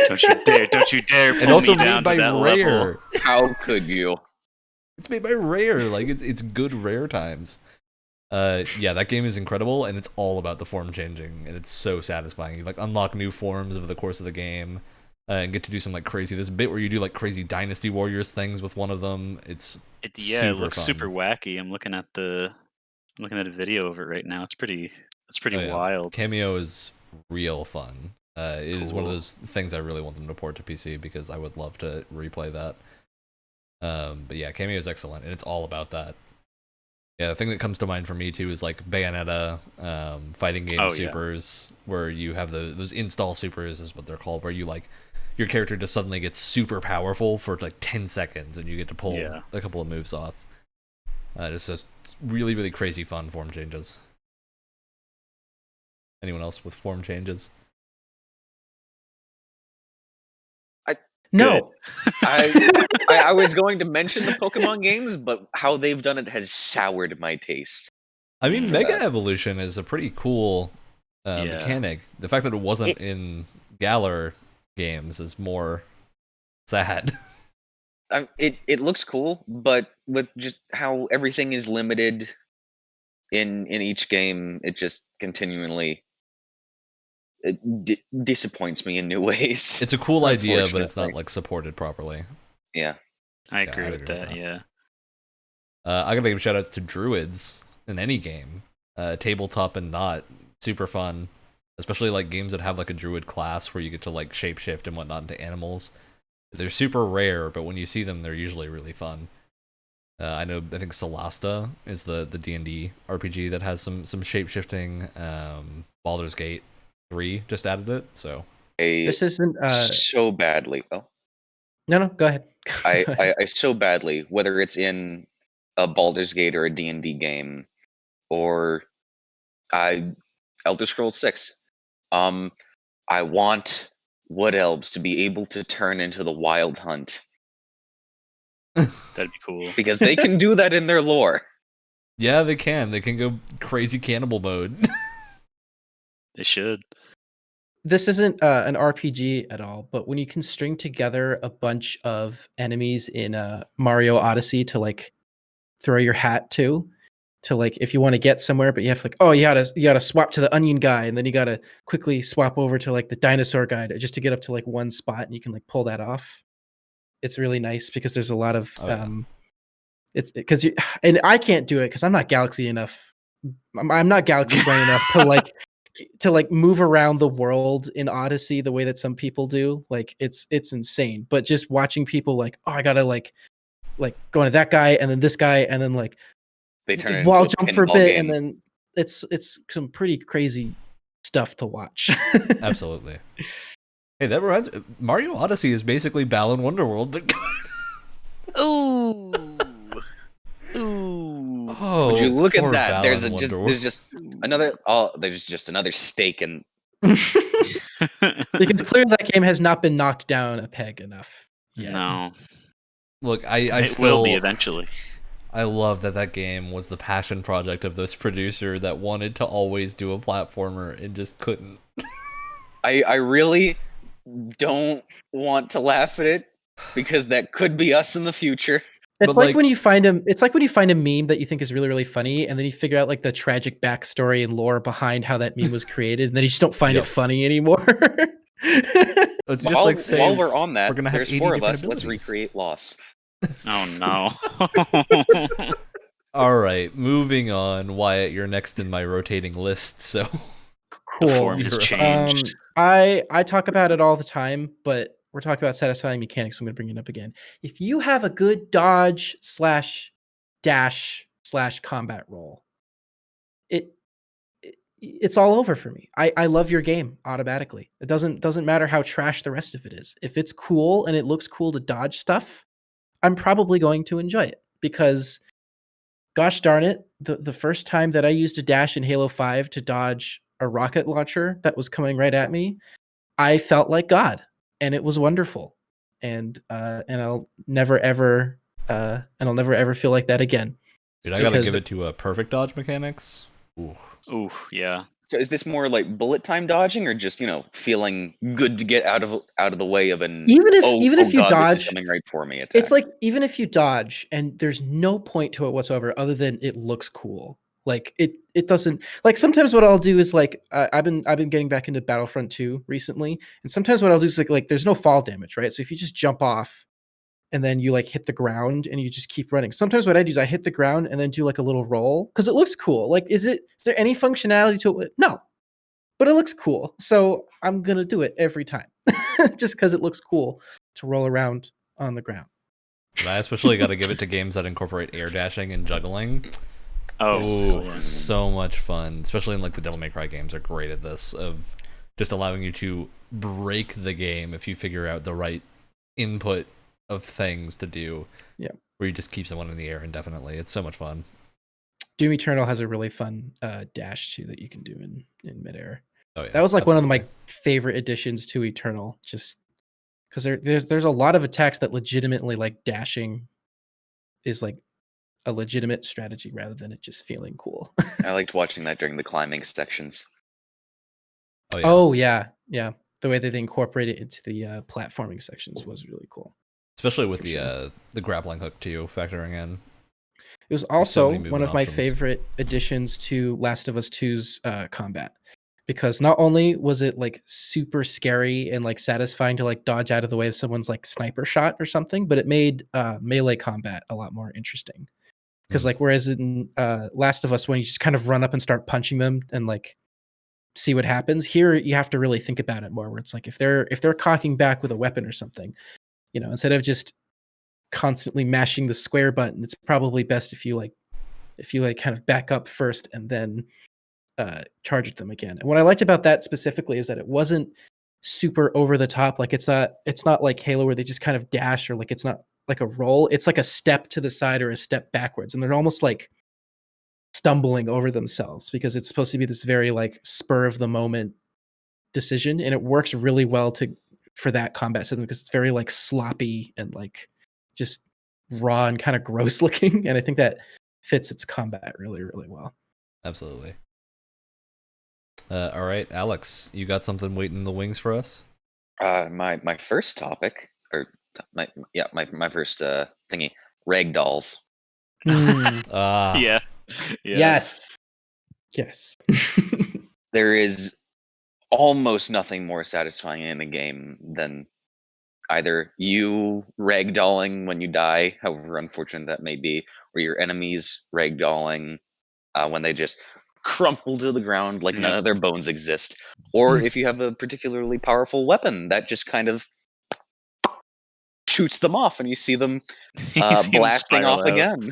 Don't you dare pull And also me down made by to that Rare. level. How could you? It's made by Rare. Like it's good Rare times. Yeah, that game is incredible, and it's all about the form changing, and it's so satisfying. You like unlock new forms over the course of the game, and get to do some like crazy. This bit where you do like crazy Dynasty Warriors things with one of them. It super looks fun. super wacky. I'm looking at a video of it right now. It's pretty Oh, yeah. wild. Cameo is real fun. It is one of Cool. those things I really want them to port to PC because I would love to replay that. But yeah, Cameo is excellent, and it's all about that. Yeah, the thing that comes to mind for me too is like Bayonetta, fighting game Oh, yeah. supers, where you have those install supers is what they're called, where you like your character just suddenly gets super powerful for like 10 seconds, and you get to pull Yeah. a couple of moves off. It's just really, really crazy fun form changes. Anyone else with form changes? No. I was going to mention the Pokemon games, but how they've done it has soured my taste. I mean, Mm. Mega that. Evolution is a pretty cool Yeah. mechanic. The fact that it wasn't in Galar games is more sad. It looks cool, but with just how everything is limited, in each game, it just continually disappoints me in new ways. It's a cool idea, but it's not unfortunately. like supported properly. Yeah. I Yeah, agree I'd with agree with that. that. Yeah. I gotta give shout outs to druids in any game, tabletop and not. Super fun, especially like games that have like a druid class where you get to like shapeshift and whatnot into animals. They're super rare, but when you see them, they're usually really fun. I think Solasta is the D&D RPG that has some shapeshifting. Baldur's Gate 3 just added it, so This isn't. So badly. Oh, No, go ahead. I, Go ahead. I so badly, whether it's in a Baldur's Gate or a D&D game or Elder Scrolls 6. I want wood elves to be able to turn into the Wild Hunt That'd be cool. because they can do that in their lore. yeah, they can go crazy cannibal mode. They should. This isn't an RPG at all, but when you can string together a bunch of enemies in Mario Odyssey to like throw your hat to like if you want to get somewhere, but you have to like, oh, you gotta swap to the onion guy, and then you gotta quickly swap over to like the dinosaur guy just to get up to like one spot, and you can like pull that off. It's really nice because there's a lot of it's because and I can't do it because I'm not galaxy enough. I'm not galaxy brain enough to like move around the world in Odyssey the way that some people do. Like it's insane. But just watching people like, oh, I gotta like go into that guy and then this guy and then like They turn it wall into a jump for a pinball bit game. and then it's some pretty crazy stuff to watch. Absolutely. Hey, that reminds Mario Odyssey is basically Balan Wonderworld, but Ooh. Ooh. oh, Would you look at poor that? There's Balan Wonderworld. there's just another steak and Because clearly that game has not been knocked down a peg enough yet. No. Look, I It still will be eventually. I love that game was the passion project of this producer that wanted to always do a platformer and just couldn't. I really don't want to laugh at it because that could be us in the future. It's But, like, like- when you find a meme that you think is really, really funny, and then you figure out like the tragic backstory and lore behind how that meme was created, and then you just don't find Yep. it funny anymore. It's just like saying, While we're on that, we're gonna have there's 80 4 of different us. Let's abilities. recreate Loss. Oh no. All right, moving on. Wyatt, you're next in my rotating list. So The form You're has right. changed. I talk about it all the time, but we're talking about satisfying mechanics. So I'm going to bring it up again. If you have a good dodge / dash / combat roll, it's all over for me. I love your game automatically. It doesn't matter how trash the rest of it is. If it's cool and it looks cool to dodge stuff, I'm probably going to enjoy it because, gosh darn it, the first time that I used a dash in Halo 5 to dodge a rocket launcher that was coming right at me, I felt like God, and it was wonderful. And I'll never ever feel like that again. dude, I gotta Because- give it to perfect dodge mechanics. Ooh. Ooh, yeah. So is this more like bullet time dodging, or just feeling good to get out of the way of an Even if oh you God, this is dodge, coming right for me attack? it's like even if you dodge and there's no point to it whatsoever other than it looks cool. Like it doesn't, like sometimes what I'll do is like I've been getting back into Battlefront 2 recently, and sometimes what I'll do is like there's no fall damage, right? So if you just jump off and then you like hit the ground and you just keep running. Sometimes what I do is I hit the ground and then do like a little roll because it looks cool. Like is there any functionality to it? No. But it looks cool. So I'm gonna do it every time. Just because it looks cool to roll around on the ground. And I especially gotta give it to games that incorporate air dashing and juggling. Oh, Ooh, yeah. so much fun. Especially in like the Devil May Cry games are great at this, of just allowing you to break the game if you figure out the right input of things to do. Yeah. Where you just keep someone in the air indefinitely. It's so much fun. Doom Eternal has a really fun dash too that you can do in midair. Oh yeah. That was like one of my absolutely. favorite additions to Eternal, just because there's a lot of attacks that legitimately like dashing is like a legitimate strategy rather than it just feeling cool. I liked watching that during the climbing sections. Oh yeah. Oh yeah. The way that they incorporate it into the platforming sections was really cool. Especially with for sure. the grappling hook too, factoring in. It was so also many one movement of my options. favorite additions to Last of Us 2's combat, because not only was it like super scary and like satisfying to like dodge out of the way of someone's like sniper shot or something, but it made melee combat a lot more interesting. Because like whereas in Last of Us, when you just kind of run up and start punching them and like see what happens, here you have to really think about it more. Where it's like if they're cocking back with a weapon or something, you know, instead of just constantly mashing the square button, it's probably best if you kind of back up first and then charge at them again. And what I liked about that specifically is that it wasn't super over the top. Like it's not like Halo where they just kind of dash, or like it's not like a roll. It's like a step to the side or a step backwards, and they're almost like stumbling over themselves because it's supposed to be this very like spur of the moment decision, and it works really well for that combat system because it's very like sloppy and like just raw and kind of gross looking, and I think that fits its combat really, really well. Absolutely. All right, Alex, you got something waiting in the wings for us? My first topic, or my first thingy, ragdolls. Ah, Yeah. Yes. There is almost nothing more satisfying in a game than either you ragdolling when you die, however unfortunate that may be, or your enemies ragdolling when they just crumple to the ground like none Yeah. of their bones exist. Or if you have a particularly powerful weapon that just kind of shoots them off and you see them You see him blasting spiral off out. again.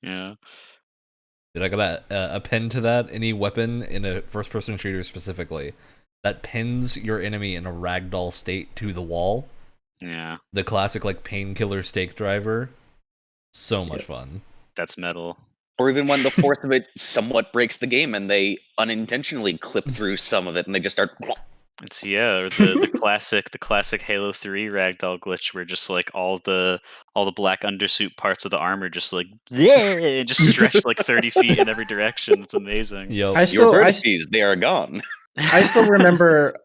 Yeah. did I got a pen to that? Any weapon in a first-person shooter specifically that pins your enemy in a ragdoll state to the wall? Yeah. The classic like painkiller stake driver. So much fun. That's metal. Or even when the force of it somewhat breaks the game and they unintentionally clip through some of it and they just start. It's or the classic Halo 3 ragdoll glitch where just like all the black undersuit parts of the armor just like just stretch like 30 feet in every direction. It's amazing. Yep. Your vertices, they are gone. I still remember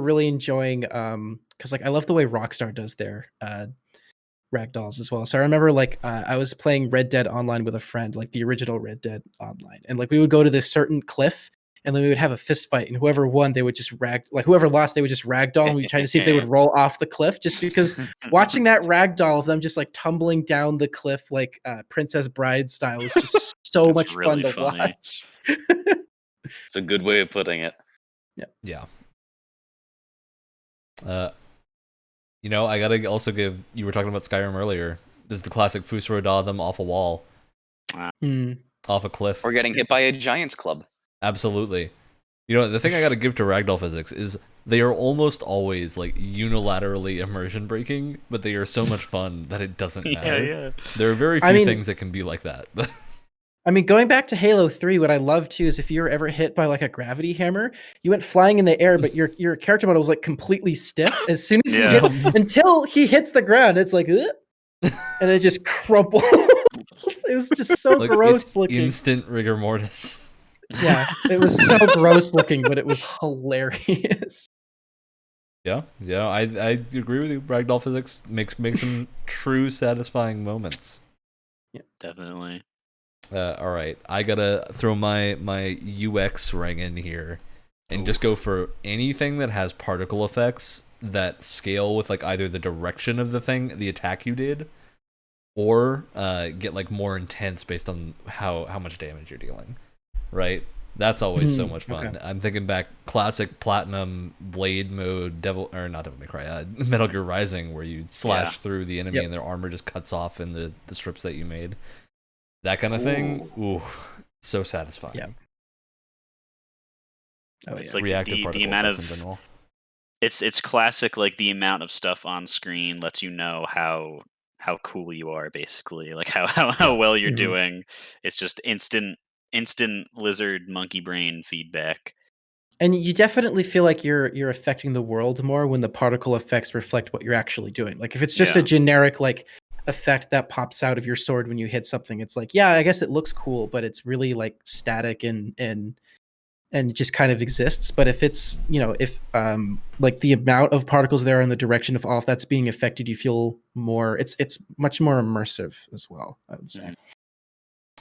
really enjoying because like I love the way Rockstar does their ragdolls as well. So I remember like I was playing Red Dead Online with a friend, like the original Red Dead Online, and like we would go to this certain cliff, and then we would have a fist fight, and whoever won, they would just whoever lost, they would just ragdoll, and we try to see if they would roll off the cliff, just because watching that ragdoll of them just like tumbling down the cliff like Princess Bride style is just so That's much really fun to funny. watch. It's a good way of putting it. Yeah. You know, I gotta also give. You were talking about Skyrim earlier. There's the classic Fusro them off a wall, off a cliff. Or getting hit by a Giants Club. Absolutely. You know, the thing I gotta give to ragdoll physics is they are almost always like unilaterally immersion breaking, but they are so much fun that it doesn't matter. Yeah. There are very few things that can be like that. I mean, going back to Halo 3, what I love too is if you were ever hit by like a gravity hammer, you went flying in the air, but your character model was like completely stiff as soon as he hit, until he hits the ground. It's like, and it just crumbles. It was just so like, gross looking. Instant rigor mortis. Yeah, it was so gross looking, but it was hilarious. Yeah, I agree with you. Ragdoll physics makes some true satisfying moments. Yeah, definitely. All right, I gotta throw my UX ring in here, and just go for anything that has particle effects that scale with like either the direction of the attack you did, or get like more intense based on how much damage you're dealing. Right, that's always so much fun. Okay. I'm thinking back classic Platinum Blade mode, not Devil May Cry, Metal Gear Rising, where you slash through the enemy and their armor just cuts off in the strips that you made. That kind of thing, so satisfying. Yeah. It's like reactive the amount of in general. It's classic. Like the amount of stuff on screen lets you know how cool you are, basically. Like how well you're doing. It's just instant lizard monkey brain feedback. And you definitely feel like you're affecting the world more when the particle effects reflect what you're actually doing. Like if it's just a generic like effect that pops out of your sword when you hit something, it's like, yeah, I guess it looks cool, but it's really like static and just kind of exists. But if it's, you know, if like the amount of particles there in the direction of all of that's being affected, you feel more, it's much more immersive as well, I would say.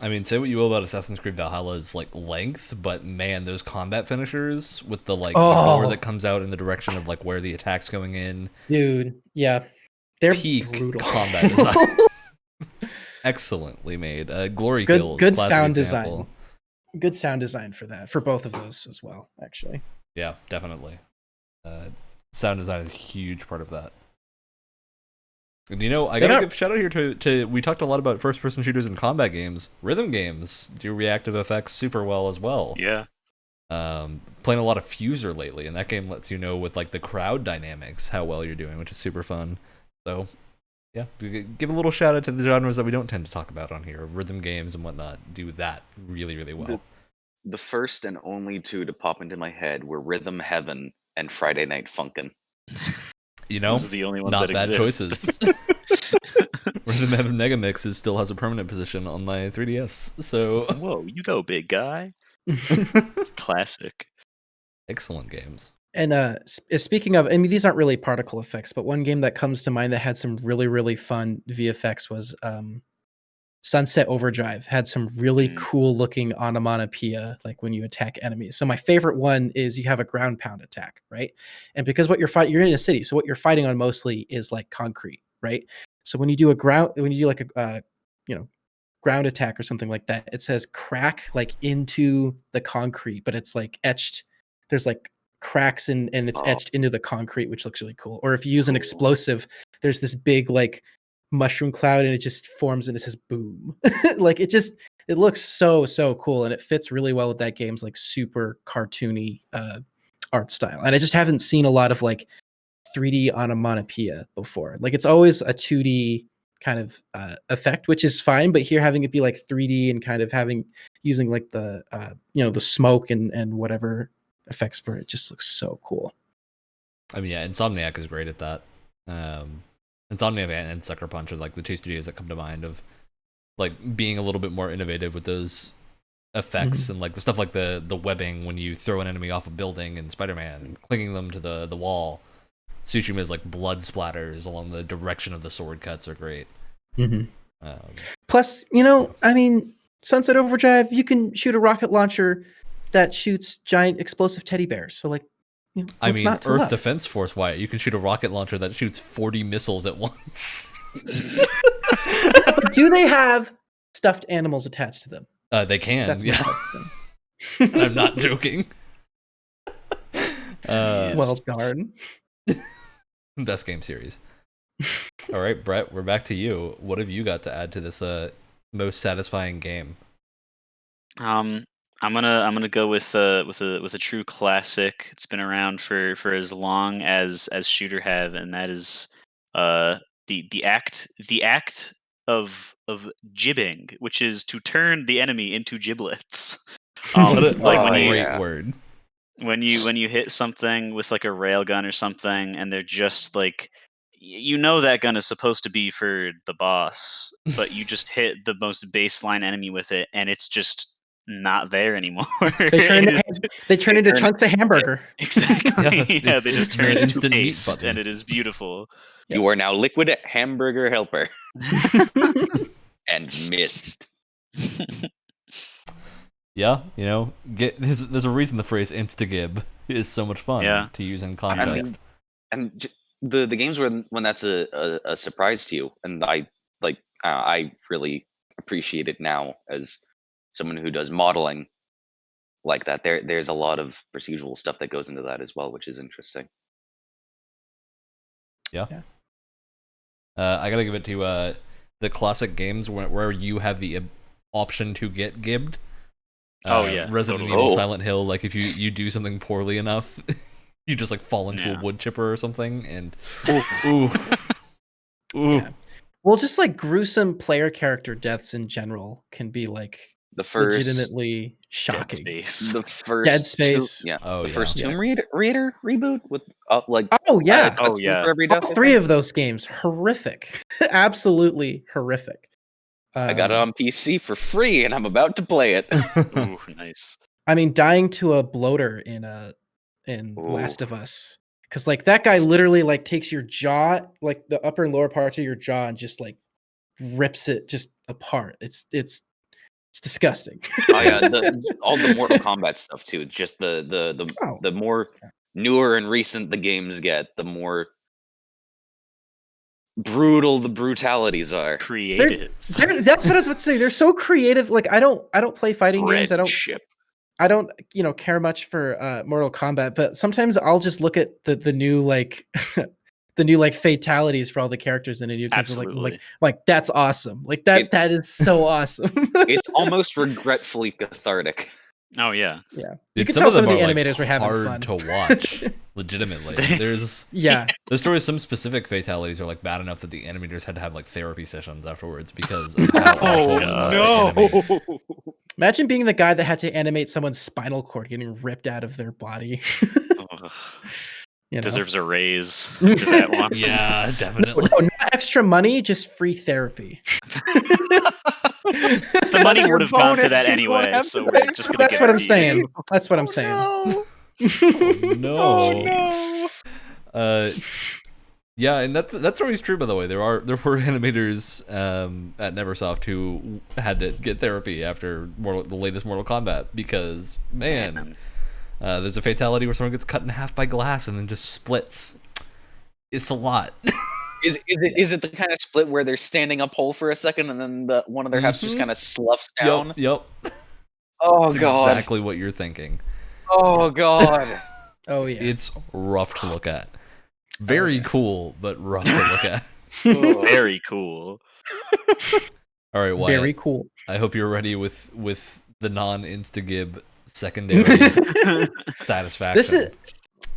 I mean, say what you will about Assassin's Creed Valhalla's like length, but man, those combat finishers with the like the gore that comes out in the direction of like where the attack's going in, dude, yeah, they're peak brutal. combat design. Excellently made. Glory Kills, good classic sound example. design. Good sound design for both of those as well, actually. Yeah, definitely. Sound design is a huge part of that. And I gotta give a shout out here to we talked a lot about first person shooters and combat games. Rhythm games do reactive effects super well as well. Yeah. Playing a lot of Fuser lately, and that game lets you know with like the crowd dynamics how well you're doing, which is super fun. So yeah, give a little shout out to the genres that we don't tend to talk about on here. Rhythm games and whatnot do that really, really well. The first and only two to pop into my head were Rhythm Heaven and Friday Night Funkin'. Those are the only ones not that bad exist. choices. Rhythm Heaven Mega Mix still has a permanent position on my 3DS. So whoa, you go, big guy. Classic. Excellent games. And speaking of, I mean, these aren't really particle effects, but one game that comes to mind that had some really, really fun VFX was Sunset Overdrive. Had some really cool looking onomatopoeia, like when you attack enemies. So my favorite one is you have a ground pound attack, right? And because what you're in a city, so what you're fighting on mostly is like concrete, right? So when you do like a ground attack or something like that, it says crack like into the concrete, but it's like etched. There's like cracks and it's etched into the concrete, which looks really cool. Or if you use an explosive, there's this big like mushroom cloud and it just forms and it says boom. Like it looks so cool, and it fits really well with that game's like super cartoony art style. And I just haven't seen a lot of like 3D onomatopoeia before. Like it's always a 2D kind of effect, which is fine, but here having it be like 3D and kind of using like the the smoke and whatever effects for it just looks so cool. I mean, yeah, Insomniac is great at that. Insomniac and Sucker Punch are like the two studios that come to mind of like being a little bit more innovative with those effects and like the stuff like the webbing when you throw an enemy off a building in Spider-Man, clinging them to the wall. Tsushima's like blood splatters along the direction of the sword cuts are great. Plus, I mean, Sunset Overdrive, you can shoot a rocket launcher that shoots giant explosive teddy bears. So like, I mean, Earth Defense Force, Wyatt, you can shoot a rocket launcher that shoots 40 missiles at once. Do they have stuffed animals attached to them? They can. That's yeah. I'm not joking. Well darn. Best game series. All right, Brett, we're back to you. What have you got to add to this most satisfying game? I'm gonna go with a true classic. It's been around for as long as shooter have, and that is the act of jibbing, which is to turn the enemy into giblets. What a like great word. When you hit something with like a railgun or something, and they're just like, that gun is supposed to be for the boss, but you just hit the most baseline enemy with it, and it's just not there anymore. They turn into chunks of hamburger. Exactly. Yeah, they just turn into paste, and it is beautiful. Yep. You are now liquid hamburger helper. And missed. Yeah, there's a reason the phrase instagib is so much fun to use in context. And the games when that's a surprise to you, and I really appreciate it now as someone who does modeling like that. There's a lot of procedural stuff that goes into that as well, which is interesting. Yeah. I gotta give it to the classic games where you have the option to get gibbed. Resident Evil, Silent Hill. Like if you do something poorly enough, you just like fall into a wood chipper or something, and ooh. Yeah. Well, just like gruesome player character deaths in general can be like the first legitimately shocking. Dead Space. The first Dead Space. First Tomb Raider reboot with for every death. All three of those games horrific, absolutely horrific. I got it on PC for free, and I'm about to play it. Ooh, nice. I mean, dying to a bloater in Last of Us, because like that guy literally like takes your jaw, like the upper and lower parts of your jaw, and just like rips it just apart. It's It's disgusting. Oh yeah, all the Mortal Kombat stuff too. It's just Oh. the more newer and recent the games get, the more brutal the brutalities are. Creative. That's what I was about to say. They're so creative. Like I don't play fighting games. Friendship. I don't care much for Mortal Kombat, but sometimes I'll just look at the new like the new like fatalities for all the characters in it. Because Absolutely. like that's awesome. Like that is so awesome. It's almost regretfully cathartic. Oh yeah. Yeah. Dude, You can tell some of the them are, animators were having hard fun. to watch. Legitimately, there's Yeah. the story. Some specific fatalities are like bad enough that the animators had to have like therapy sessions afterwards because of how awful it was to animate. Imagine being the guy that had to animate someone's spinal cord getting ripped out of their body. Ugh. You know? Deserves a raise for that one. Yeah, definitely. No extra money, just free therapy. The money would have gone to that anyway, so we're just gonna That's get what it I'm to you. saying. That's what I'm saying. No. Oh, no. Oh no. Yeah, and that's always true. By the way, there were animators at Neversoft who had to get therapy after the latest Mortal Kombat because man, there's a fatality where someone gets cut in half by glass and then just splits. It's a lot. Is it the kind of split where they're standing up whole for a second and then one of their halves just kind of sloughs down? Yep. Oh That's god. exactly what you're thinking. Oh god. Oh yeah. It's rough to look at. Very cool, but rough to look at. Very cool. All right, Wyatt. Very cool. I hope you're ready with the non-Instagib secondary satisfaction.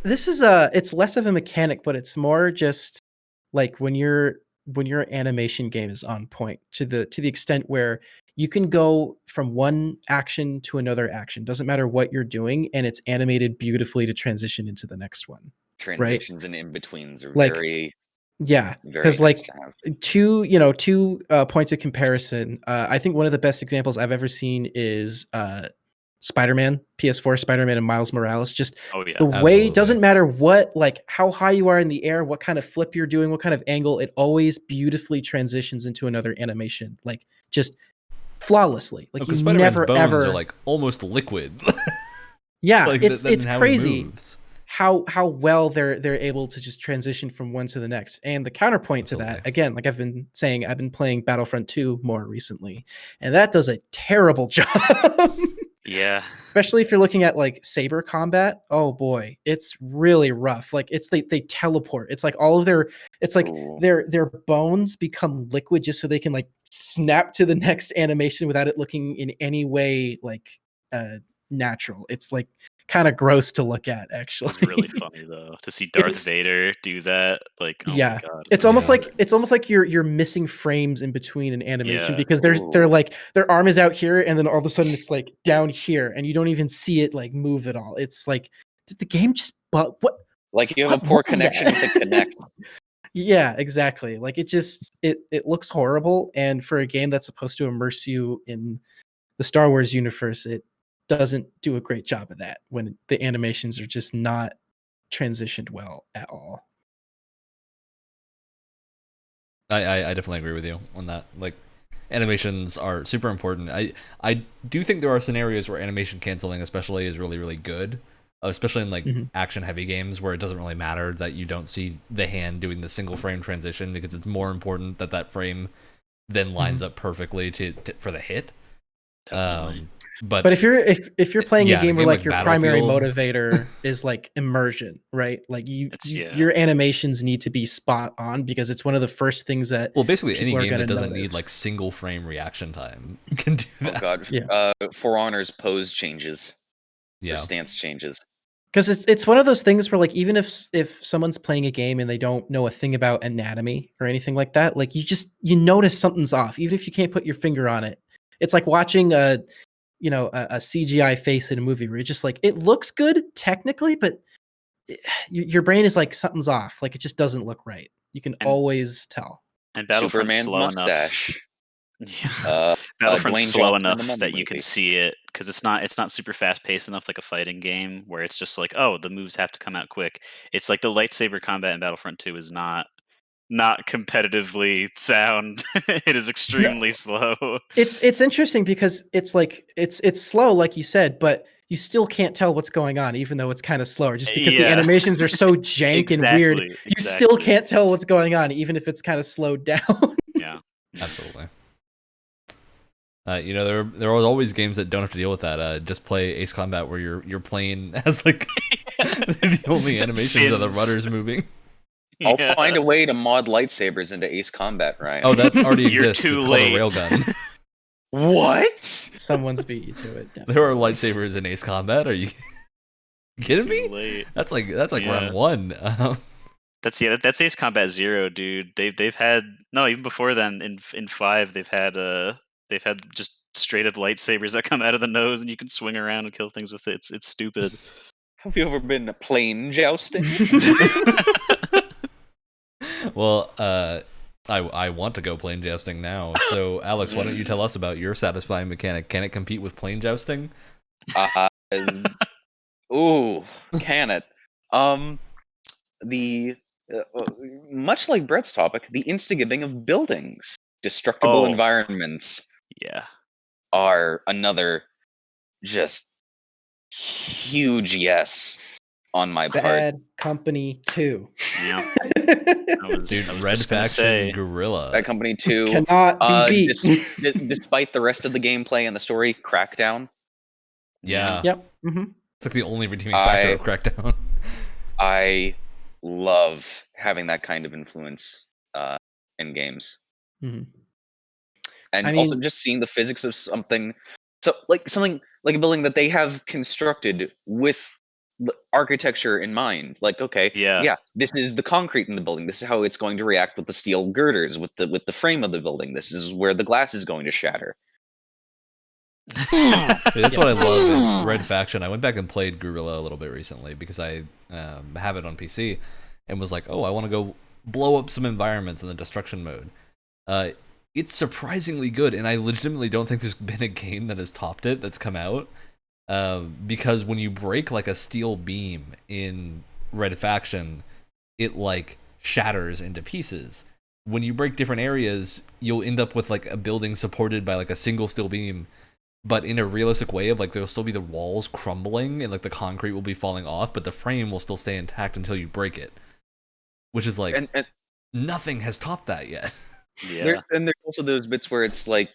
This is it's less of a mechanic, but it's more just like when your animation game is on point to the extent where you can go from one action to another action. Doesn't matter what you're doing, and it's animated beautifully to transition into the next one. Transitions and in-betweens are Like, very Yeah, very because nice like to have. two points of comparison. I think one of the best examples I've ever seen is Spider-Man, PS4 Spider-Man and Miles Morales. Just Oh yeah. the way Absolutely. it doesn't matter what, like how high you are in the air, what kind of flip you're doing, what kind of angle, it always beautifully transitions into another animation, like just flawlessly. Like Because you Spider-Man's never bones ever are like almost liquid. yeah, like, it's that's how he crazy moves. how well they're able to just transition from one to the next. And the counterpoint to that, Absolutely. again, like I've been saying, I've been playing Battlefront 2 more recently, and that does a terrible job. Yeah. Especially if you're looking at like saber combat. Oh boy, it's really rough. Like it's they teleport. It's like all of their Ooh. their bones become liquid just so they can like snap to the next animation without it looking in any way like natural. It's like kind of gross to look at, actually. It's really funny though to see Darth Vader do that. Like, oh Yeah. my god. It's almost Yeah. like you're missing frames in between an animation Yeah. because they're Ooh. like their arm is out here and then all of a sudden it's like down here and you don't even see it like move at all. It's like, did the game just what Like you have what a poor was connection that? with the Kinect. Yeah, exactly. Like it just it looks horrible, and for a game that's supposed to immerse you in the Star Wars universe, it doesn't do a great job of that when the animations are just not transitioned well at all. I definitely agree with you on that. Like, animations are super important. I do think there are scenarios where animation canceling, especially, is really really good. Especially in like action heavy games where it doesn't really matter that you don't see the hand doing the single frame transition because it's more important that that frame then lines up perfectly to for the hit. Definitely. But if you're playing yeah, a game in where a like game your like primary Battlefield- motivator is like immersion, right? Like Yeah. your animations need to be spot on because it's one of the first things that well, basically any people are game that gonna doesn't need notice. like single frame reaction time can do Oh that. god. Yeah. For Honor's pose changes. Or Yeah. stance changes. Because it's one of those things where like even if someone's playing a game and they don't know a thing about anatomy or anything like that, like you notice something's off, even if you can't put your finger on it. It's like watching a CGI face in a movie where you're just like, it looks good technically, but your brain is like something's off. Like it just doesn't look right. You can always tell. And Battlefront's Superman's slow mustache. enough. Yeah. Battlefront's Dwayne slow Johnson in enough the that Mummy you can movie. see it because it's not super fast paced enough like a fighting game where it's just like, oh, the moves have to come out quick. It's like the lightsaber combat in Battlefront 2 is not not competitively sound. It is extremely slow. It's interesting because it's like it's slow, like you said, but you still can't tell what's going on, even though it's kind of slower, just because the Yeah. animations are so jank and weird. You still can't tell what's going on, even if it's kind of slowed down. Yeah. Absolutely. You know, there are always games that don't have to deal with that. Just play Ace Combat, where you're playing as like the only animations are the Fins. rudders moving. I'll find a way to mod lightsabers into Ace Combat, Ryan. Oh, that already You're exists. too It's late. called a railgun. What? Someone's beat you to it. Definitely. There are lightsabers in Ace Combat. Are you kidding Too me? late. That's like Yeah. round one. That's Ace Combat 0, dude. They've had even before then in 5 they've had just straight up lightsabers that come out of the nose and you can swing around and kill things with it. It's stupid. Have you ever been plane jousting? Well, I want to go plane jousting now. So, Alex, why don't you tell us about your satisfying mechanic? Can it compete with plane jousting? Ooh, can it? The much like Brett's topic, the insta-giving of buildings, destructible Oh. environments Yeah. are another just huge yes on my part. Bad Company 2. Yeah. Dude, I was Red just gonna Faction say, Gorilla. Bad Company 2, Cannot be beat. despite the rest of the gameplay and the story, Crackdown. Yeah. Yep. Mm-hmm. It's like the only redeeming factor of Crackdown. I love having that kind of influence in games. Mm-hmm. And I also mean- just seeing the physics of something like a building that they have constructed with architecture in mind. Like, okay, Yeah. this is the concrete in the building. This is how it's going to react with the steel girders, with the frame of the building. This is where the glass is going to shatter. That's what I love in Red Faction. I went back and played Guerrilla a little bit recently because I have it on PC and was like, oh, I want to go blow up some environments in the destruction mode. It's surprisingly good, and I legitimately don't think there's been a game that has topped it that's come out. Because when you break like a steel beam in Red Faction, it like shatters into pieces. When you break different areas, you'll end up with like a building supported by like a single steel beam, but in a realistic way of like there'll still be the walls crumbling and like the concrete will be falling off, but the frame will still stay intact until you break it. Which is like And nothing has topped that yet. Yeah. there's also those bits where it's like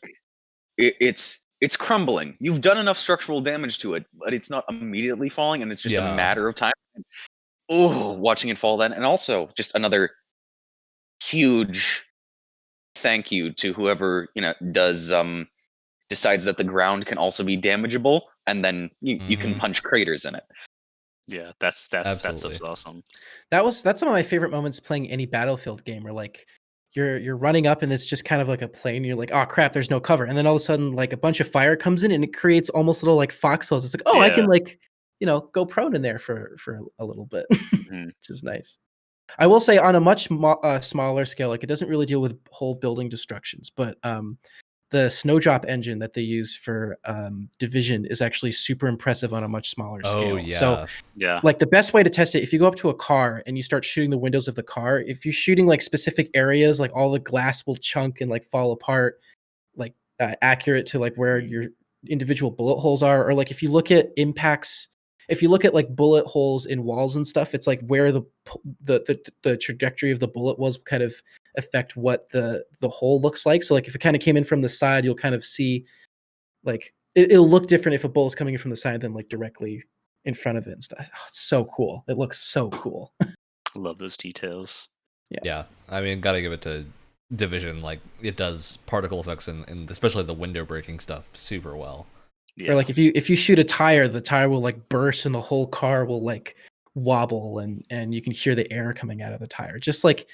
it's crumbling. You've done enough structural damage to it, but it's not immediately falling, and it's just a matter of time. Watching it fall then. And also just another huge thank you to whoever does decides that the ground can also be damageable, and then you can punch craters in it. Yeah, that's Absolutely. awesome. That's some of my favorite moments playing any Battlefield game, where like you're running up and it's just kind of like a plane. And you're like, oh crap, there's no cover, and then all of a sudden like a bunch of fire comes in and it creates almost little like foxholes. It's like, oh, I can like go prone in there for a little bit, which is nice. I will say on a much smaller scale, like it doesn't really deal with whole building destructions, but the Snowdrop engine that they use for Division is actually super impressive on a much smaller scale. Oh yeah. So Yeah. like the best way to test it, if you go up to a car and you start shooting the windows of the car, if you're shooting like specific areas, like all the glass will chunk and like fall apart, like accurate to like where your individual bullet holes are, or like if you look at impacts, if you look at like bullet holes in walls and stuff, it's like where the trajectory of the bullet was kind of affect what the hole looks like. So like if it kind of came in from the side, you'll kind of see like it'll look different if a bullet's coming in from the side than like directly in front of it and stuff. Oh, it's so cool. It looks so cool. Love those details. Yeah. I mean, gotta give it to Division. Like it does particle effects and especially the window breaking stuff super well. Yeah. Or like if you shoot a tire, the tire will like burst and the whole car will like wobble and you can hear the air coming out of the tire. Just like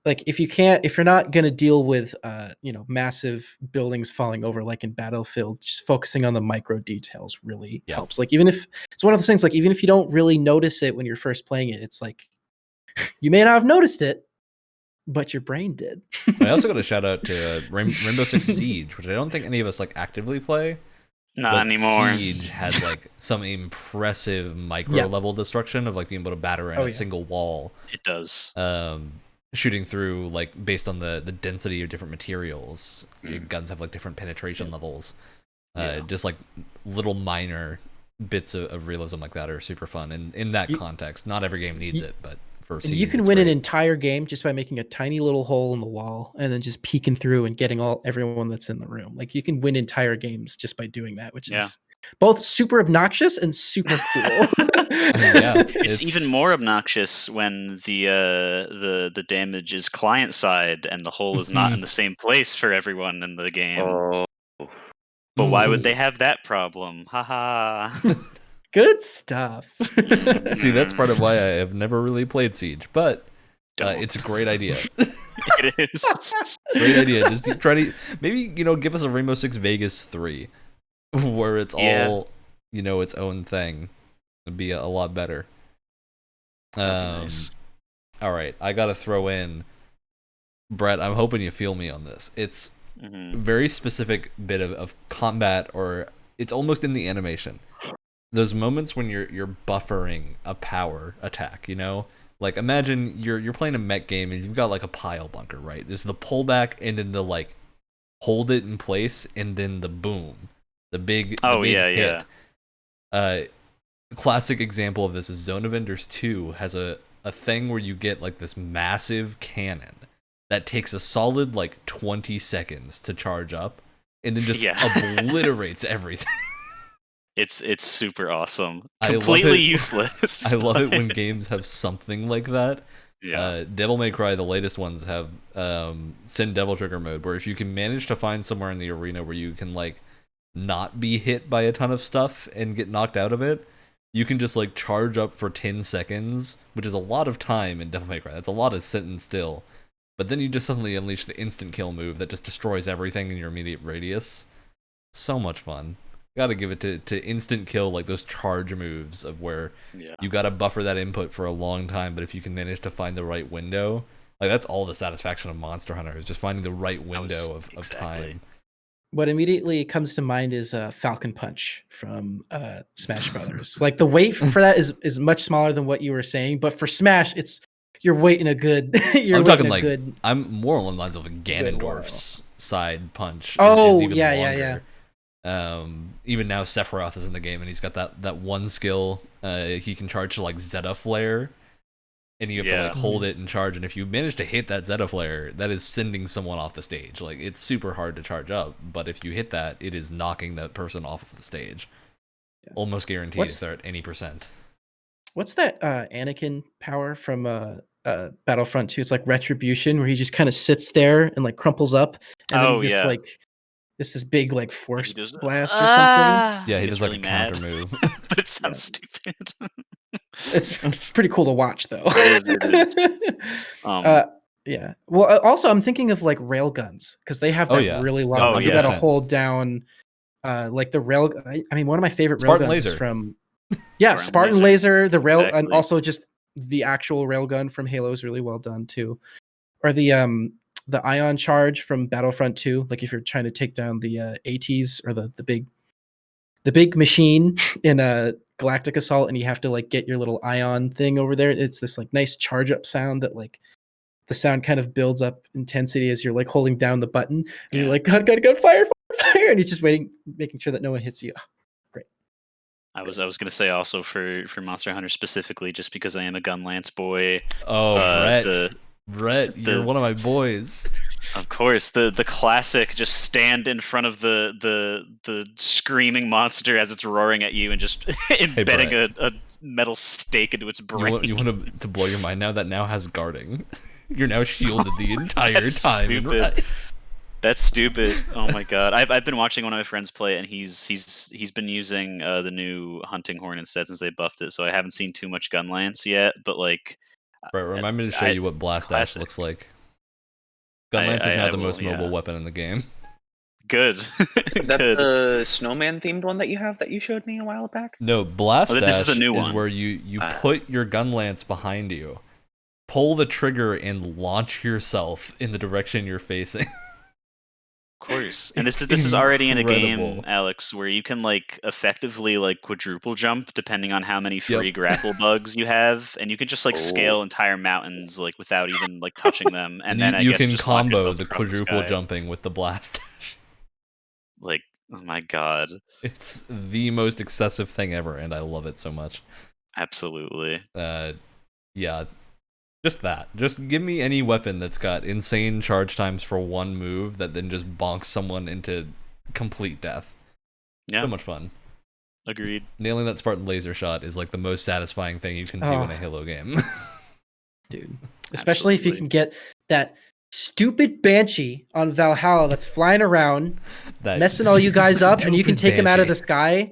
if you're not going to deal with massive buildings falling over like in Battlefield, just focusing on the micro details really helps. Like even if it's one of those things, like even if you don't really notice it when you're first playing it, it's like you may not have noticed it, but your brain did. I also got a shout out to Rainbow Six Siege, which I don't think any of us like actively play. Not anymore. Siege has like some impressive micro level destruction of like being able to batter in a single wall. It does. shooting through like based on the density of different materials. Mm. Guns have like different penetration levels. Yeah. Just like little minor bits of realism like that are super fun. And in that context, not every game needs it, but for And Siege, you can it's win great. an entire game just by making a tiny little hole in the wall and then just peeking through and getting everyone that's in the room. Like you can win entire games just by doing that, which is both super obnoxious and super cool. It's even more obnoxious when the damage is client side and the hole is not in the same place for everyone in the game. Oh. But why would they have that problem? Haha. Good stuff. See, that's part of why I have never really played Siege, but Don't. it's a great idea. It is. Great idea. Just try to maybe give us a Rainbow Six Vegas 3, where it's all its own thing. It'd be a lot better. Nice. All right, I gotta throw in, Brett. I'm hoping you feel me on this. It's a very specific bit of combat, or it's almost in the animation. Those moments when you're buffering a power attack, like imagine you're playing a mech game and you've got like a pile bunker, right? There's the pullback and then the like hold it in place and then the boom, the big hit. Classic example of this is Zone of Enders 2 has a thing where you get like this massive cannon that takes a solid like 20 seconds to charge up and then just obliterates everything. It's super awesome. Completely useless. I love it when games have something like that. Yeah. Devil May Cry, the latest ones, have Sin Devil Trigger mode, where if you can manage to find somewhere in the arena where you can like not be hit by a ton of stuff and get knocked out of it, you can just like charge up for 10 seconds, which is a lot of time in Devil May Cry. That's a lot of sitting still. But then you just suddenly unleash the instant kill move that just destroys everything in your immediate radius. So much fun. Gotta give it to instant kill, like those charge moves of where you gotta buffer that input for a long time, but if you can manage to find the right window, like that's all the satisfaction of Monster Hunter, is just finding the right window of time. What immediately comes to mind is Falcon Punch from Smash Brothers. Like the weight for that is much smaller than what you were saying, but for Smash, you're waiting a good. I'm talking like I'm more along the lines of a Ganondorf's side punch. Oh, is even yeah. Even now Sephiroth is in the game and he's got that one skill he can charge to like Zeta Flare, and you have to like hold it and charge, and if you manage to hit that Zeta Flare, that is sending someone off the stage. Like it's super hard to charge up, but if you hit that, it is knocking that person off of the stage. Almost guaranteed if they're at any percent. What's that Anakin power from Battlefront 2? It's like Retribution, where he just kind of sits there and like crumples up and then just like it's this big like force blast or something. Yeah, he does like a counter move. But it sounds stupid. It's pretty cool to watch though. It is. Yeah. Well, also I'm thinking of like rail guns, because they have that really long. You gotta hold down like the rail. I mean, one of my favorite Spartan rail guns laser. is from Spartan laser, the rail, and also just the actual rail gun from Halo is really well done too. Or the ion charge from Battlefront 2, like if you're trying to take down the ATs or the big machine in a Galactic Assault, and you have to like get your little ion thing over there. It's this like nice charge up sound that like the sound kind of builds up intensity as you're like holding down the button, and you're like, God, fire, and you're just waiting, making sure that no one hits you. Great. I was gonna say also for Monster Hunter specifically, just because I am a gun lance boy. Oh, Brett, you're one of my boys. Of course, the classic, just stand in front of the screaming monster as it's roaring at you and just embedding a metal stake into its brain. You want to blow your mind now? That now has guarding. You're now shielded the entire time. Stupid. That's stupid. Oh my god! I've been watching one of my friends play it, and he's been using the new hunting horn instead since they buffed it. So I haven't seen too much gun lance yet, but like. Right, remind me to show you what Blast Dash looks like. Gun lance is now the most mobile weapon in the game. Good. Is that the snowman themed one that you showed me a while back? No, Blast Dash is the new one. Where you put your gun lance behind you, pull the trigger, and launch yourself in the direction you're facing. course. And this It's is already in a game, incredible. Alex, where you can like effectively like quadruple jump depending on how many free Yep. grapple bugs you have, and you can just like scale Oh. entire mountains like without even like touching them, and And then I you guess can just launch combo yourself the across quadruple sky. jumping with the blast. Like, oh my god, It's the most excessive thing ever, and I love it so much. absolutely. Yeah, just that. Just give me any weapon that's got insane charge times for one move that then just bonks someone into complete death. Yeah, So much fun. agreed. Nailing that Spartan laser shot is like the most satisfying thing you can do in a Halo game. Dude. Especially if you Absolutely. can get that stupid Banshee on Valhalla that's flying around, That messing all you guys up, and you can stupid take him out of Banshee. the sky.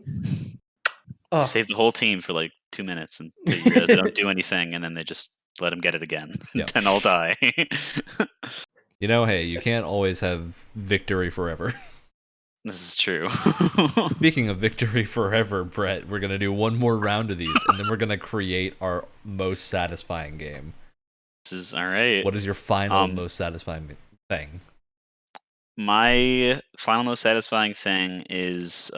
Oh, Save the whole team for like 2 minutes until you realize they don't do anything, and then they just let them get it again, Yep. and all die. You know, hey, you can't always have victory forever. This is true. Speaking of victory forever, Brett, we're gonna do one more round of these, and then we're gonna create our most satisfying game. This is all right. What is your final most satisfying thing? My final most satisfying thing is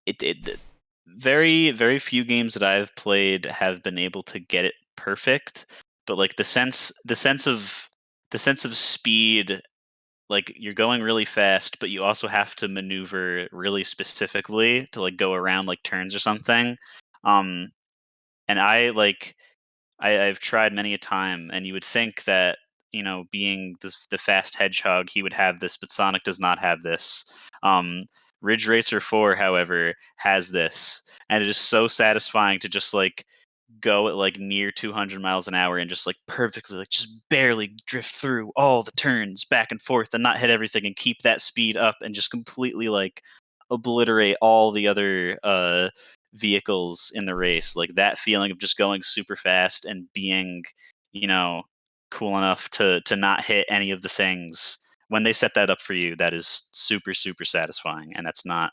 it very very few games that I've played have been able to get it perfect, but like the sense of speed, like you're going really fast, but you also have to maneuver really specifically to like go around like turns or something. Um, and I've tried many a time, and you would think that being the fast hedgehog, he would have this, but Sonic does not have this. Ridge Racer 4, however, has this, and it is so satisfying to just like go at like near 200 miles an hour and just like perfectly, like just barely drift through all the turns back and forth and not hit everything and keep that speed up and just completely like obliterate all the other vehicles in the race. Like that feeling of just going super fast and being, cool enough to not hit any of the things. When they set that up for you, that is super super satisfying, and that's not,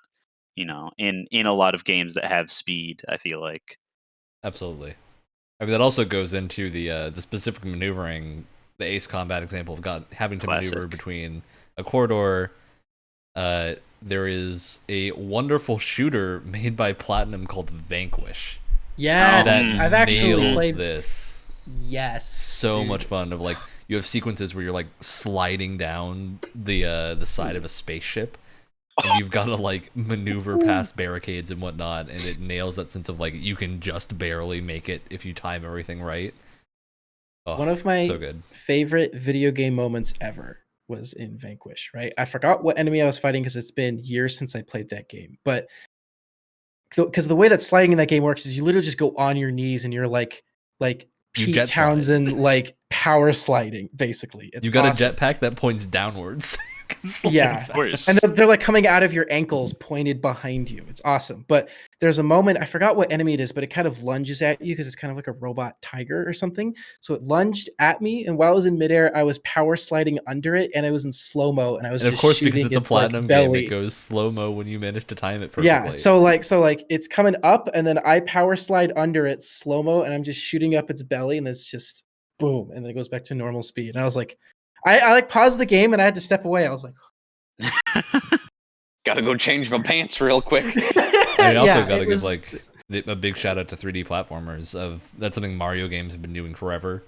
in a lot of games that have speed, I feel like. Absolutely. I mean, that also goes into the specific maneuvering, the Ace Combat example of having to maneuver Classic. between a corridor. There is a wonderful shooter made by Platinum called Vanquish. yes. that I've actually nails played. this. Yes. So dude. much fun. Of like, you have sequences where you're like sliding down the side of a spaceship, and you've got to like maneuver past barricades and whatnot, and it nails that sense of like you can just barely make it if you time everything right. Oh, One of my so good. favorite video game moments ever was in Vanquish, right? I forgot what enemy I was fighting because it's been years since I played that game. But because the way that sliding in that game works is you literally just go on your knees and you're like You Pete jet slide. Townsend like power sliding, basically. It's You got awesome. a jetpack that points downwards. Yeah. Of course. And they're like coming out of your ankles pointed behind you. It's awesome. But there's a moment, I forgot what enemy it is, but it kind of lunges at you because it's kind of like a robot tiger or something. So it lunged at me, and while I was in midair, I was power sliding under it, and I was in slow-mo, and I was And of just course, because shooting it's a its like Platinum game, belly. it goes slow-mo when you manage to time it perfectly. Yeah. So like it's coming up, and then I power slide under it slow-mo, and I'm just shooting up its belly, and it's just boom, and then it goes back to normal speed. And I was like, I like paused the game and I had to step away. I was like, Gotta go change my pants real quick. I mean, also yeah, got to it give was- like a big shout out to 3D platformers. That's something Mario games have been doing forever.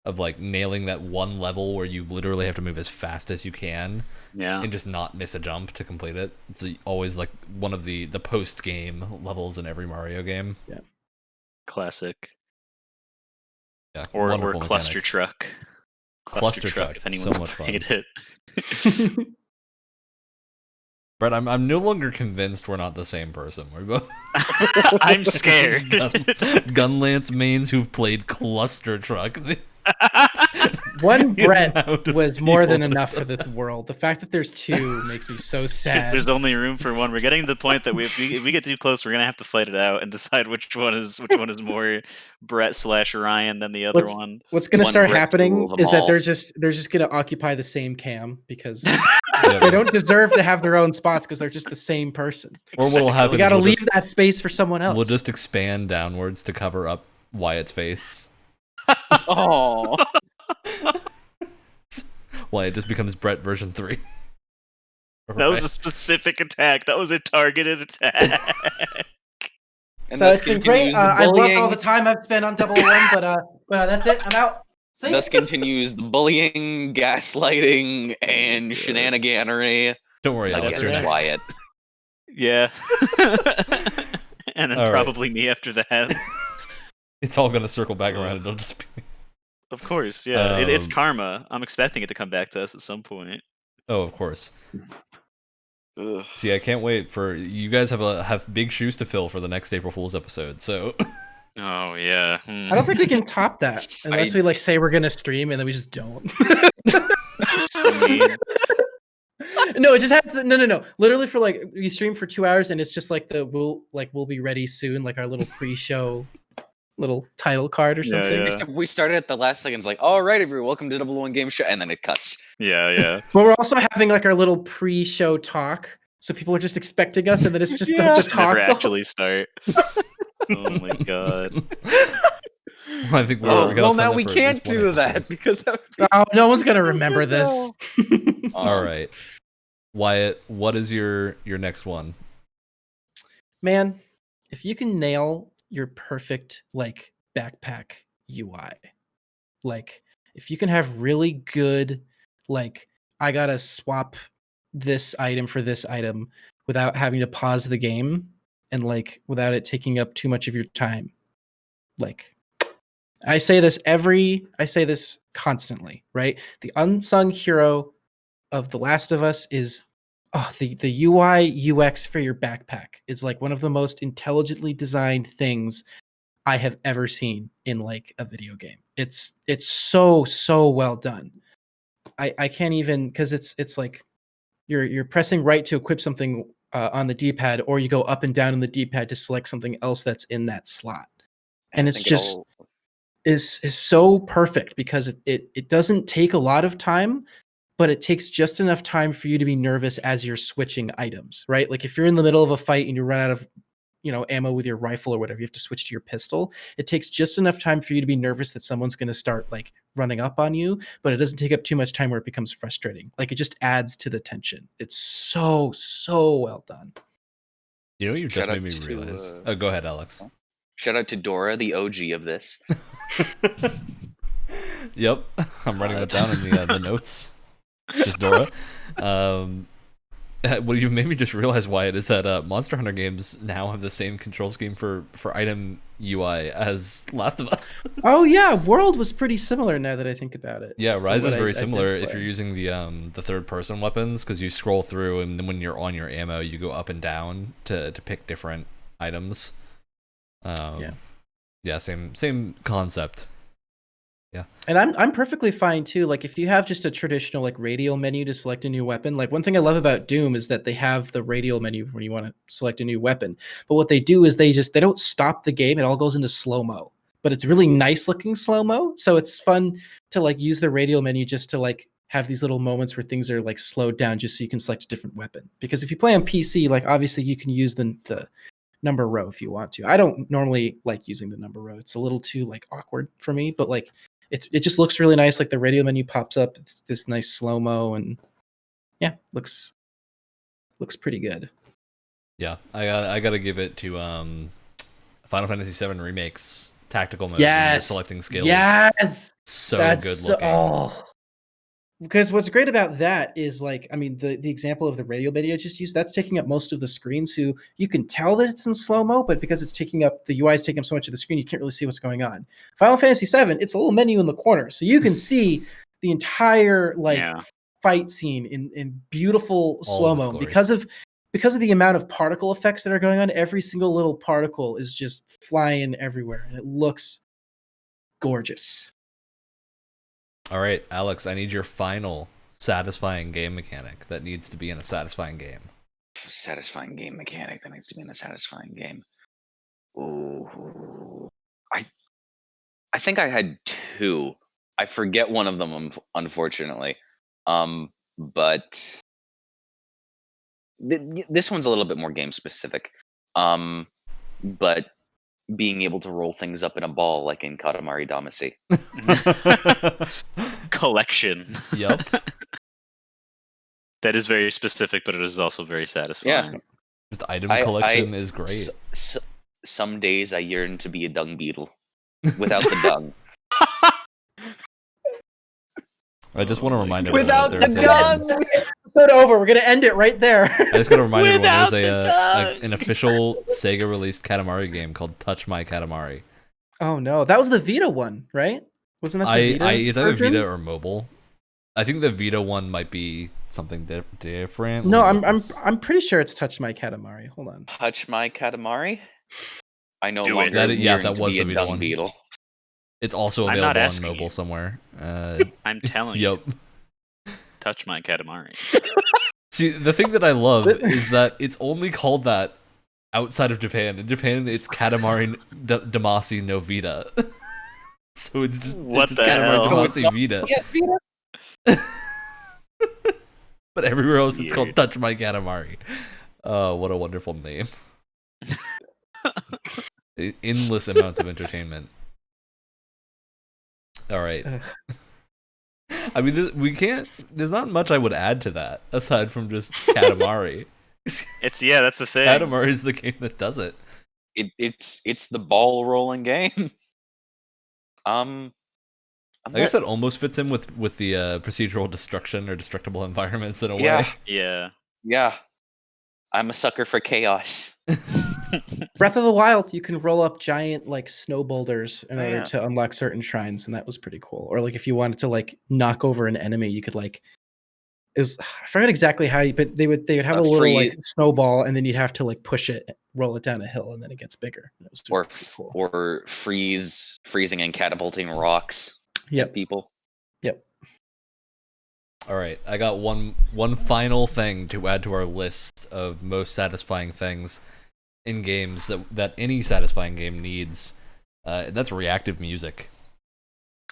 Of like nailing that one level where you literally have to move as fast as you can Yeah. and just not miss a jump to complete it. It's always like one of the post game levels in every Mario game. Classic. Yeah, Or wonderful Cluster mechanic. Truck. Cluster Truck, if so anyone's much fun. played it. Brett, I'm no longer convinced we're not the same person. We're both I'm scared. Gunlance mains who've played Cluster Truck. One The Brett amount of was more than people- enough for this world. The fact that there's two makes me so sad. There's only room for one. We're getting to the point that if we get too close, we're gonna have to fight it out and decide which one is more Brett/Ryan than the other one. What's going to One start Brett happening rule them is that all. they're just going to occupy the same cam because Yeah, they don't deserve to have their own spots because they're just the same person. Or what'll happen We is got to we'll leave just- that space for someone else. We'll just expand downwards to cover up Wyatt's face. Oh, Wyatt just becomes Brett version 3. That was a specific attack. That was a targeted attack. And So thus it's been great. continues the I've loved all bullying. the time I've spent on 001, but that's it. I'm out. See? Thus continues the bullying, gaslighting, and God. shenaniganery Don't worry, Alex. against You're next. Wyatt. Yeah. And then All right. probably me after that. It's all gonna circle back around. It'll just be. Of course, yeah. It's Um, karma. I'm expecting it to come back to us at some point. Oh, of course. Ugh. See, I can't wait for you guys have big shoes to fill for the next April Fool's episode. So Oh yeah. I don't think we can top that unless we like say we're gonna stream and then we just don't. So mean. No, it just has no. Literally for like we stream for 2 hours and it's just like we'll be ready soon, like our little pre-show little title card or Yeah, something. yeah. Except we started at the last seconds, like, all right, everyone, welcome to 001 Game Show, and then it cuts. Yeah. But we're also having like our little pre-show talk, so people are just expecting us, and then it's just the Just talk. never actually start. Oh my god. I think we're Oh, gonna well, plan now that we for at can't least one do episode. that because that would be... Oh, no one's gonna remember this. All right, Wyatt, what is your next one? Man, if you can nail your perfect like backpack UI, like if you can have really good like I gotta swap this item for this item without having to pause the game and like without it taking up too much of your time. Like I say this constantly, right? The unsung hero of The Last of Us is the UI UX for your backpack. It's like one of the most intelligently designed things I have ever seen in like a video game. It's so well done. I can't even because it's like you're pressing right to equip something on the D-pad, or you go up and down on the D-pad to select something else that's in that slot, and I it's think just is so perfect because it doesn't take a lot of time, but it takes just enough time for you to be nervous as you're switching items, right? Like if you're in the middle of a fight and you run out of ammo with your rifle or whatever, you have to switch to your pistol. It takes just enough time for you to be nervous that someone's going to start like running up on you, but it doesn't take up too much time where it becomes frustrating. Like it just adds to the tension. It's so well done. You know, you just Shout made out me to, realize. Oh, go ahead, Alex. Shout out to Dora, the OG of this. Yep, I'm writing that down in the notes. Just Dora. What you've made me just realize, Wyatt, is that Monster Hunter games now have the same control scheme for item UI as Last of Us. Oh yeah, World was pretty similar now that I think about it. Yeah, Rise From is what very I did similar if play. you're using the third person weapons, because you scroll through and then when you're on your ammo, you go up and down to pick different items. Yeah, same concept. Yeah. And I'm perfectly fine too. Like if you have just a traditional like radial menu to select a new weapon, like one thing I love about Doom is that they have the radial menu when you want to select a new weapon. But what they do is they don't stop the game. It all goes into slow-mo. But it's really nice looking slow-mo. So it's fun to like use the radial menu just to like have these little moments where things are like slowed down just so you can select a different weapon. Because if you play on PC, like obviously you can use the number row if you want to. I don't normally like using the number row. It's a little too like awkward for me, but like it just looks really nice. Like the radio menu pops up, it's this nice slow mo, and yeah, looks pretty good. Yeah, I gotta give it to Final Fantasy VII Remake's tactical mode. Yes, when you're selecting skills. Yes, So that's good looking. Because what's great about that is like, I mean, the example of the radio menu I just used, that's taking up most of the screen. So you can tell that it's in slow-mo, but because it's taking up, the UI is taking up so much of the screen, you can't really see what's going on. Final Fantasy VII, it's a little menu in the corner. So you can see the entire like fight scene in beautiful slow-mo. Because of the amount of particle effects that are going on, every single little particle is just flying everywhere. And it looks gorgeous. All right, Alex, I need your final satisfying game mechanic that needs to be in a satisfying game. Satisfying game mechanic that needs to be in a satisfying game. Ooh, I think I had two. I forget one of them, unfortunately. But this one's a little bit more game specific. But being able to roll things up in a ball like in Katamari Damacy. Collection. Yep. That is very specific, but it is also very satisfying. Just item collection is great. Some days I yearn to be a dung beetle without the dung. I just want to remind everyone Without that the there's dung. Episode over. We're gonna end it right there. I just got to remind everyone Without there's the an official Sega released Katamari game called Touch My Katamari. Oh no, that was the Vita one, right? Wasn't that the Vita? It's either version? Vita or mobile. I think the Vita one might be something different. No, Let me look this- I'm pretty sure it's Touch My Katamari. Hold on. Touch my Katamari. I no Do it. longer That yearn to was be the a Vita dung one. beetle. It's also I'm not available on asking mobile you. somewhere. I'm telling Yep. you, touch my Katamari. See, the thing that I love is that it's only called that outside of Japan. In Japan, it's Katamari Damacy no Vita. So it's just What it's just the Katamari hell? Damacy Vita. Yes, Vita. But everywhere else, it's called Weird. Touch My Katamari. Oh, what a wonderful name! Endless amounts of entertainment. All right. I mean, we can't. There's not much I would add to that aside from just Katamari. It's that's the thing. Katamari is the game that does it. It's the ball rolling game. I guess that almost fits in with the procedural destruction or destructible environments in a way. Yeah. I'm a sucker for chaos. Breath of the Wild, you can roll up giant like snow boulders in Oh, order yeah. to unlock certain shrines, and that was pretty cool. Or like if you wanted to like knock over an enemy, you could like it was I forgot exactly how but they would have a little like snowball, and then you'd have to like push it, roll it down a hill, and then it gets bigger. It was Or pretty cool. or freezing and catapulting rocks at people. Yep. All right, I got one final thing to add to our list of most satisfying things in games that any satisfying game needs. That's reactive music.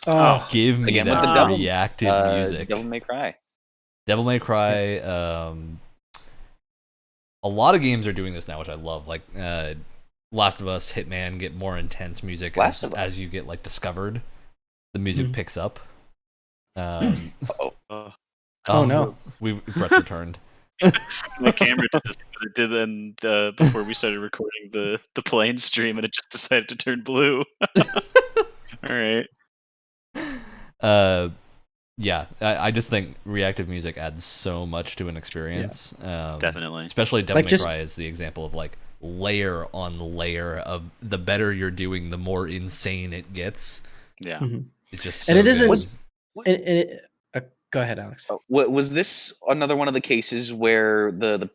Oh, Give me Again, that with the reactive music. Devil May Cry. Devil May Cry. A lot of games are doing this now, which I love. Like Last of Us, Hitman get more intense music as you get like discovered. The music picks up. Oh no, Brett's returned. My camera did this, but it did then before we started recording the plane stream, and it just decided to turn blue. All right. Yeah, I just think reactive music adds so much to an experience. Definitely. Especially Devil Like May Cry is the example of like layer on layer of the better you're doing, the more insane it gets. Yeah. It's just so and it good. isn't. And it, go ahead, Alex. Was this another one of the cases where the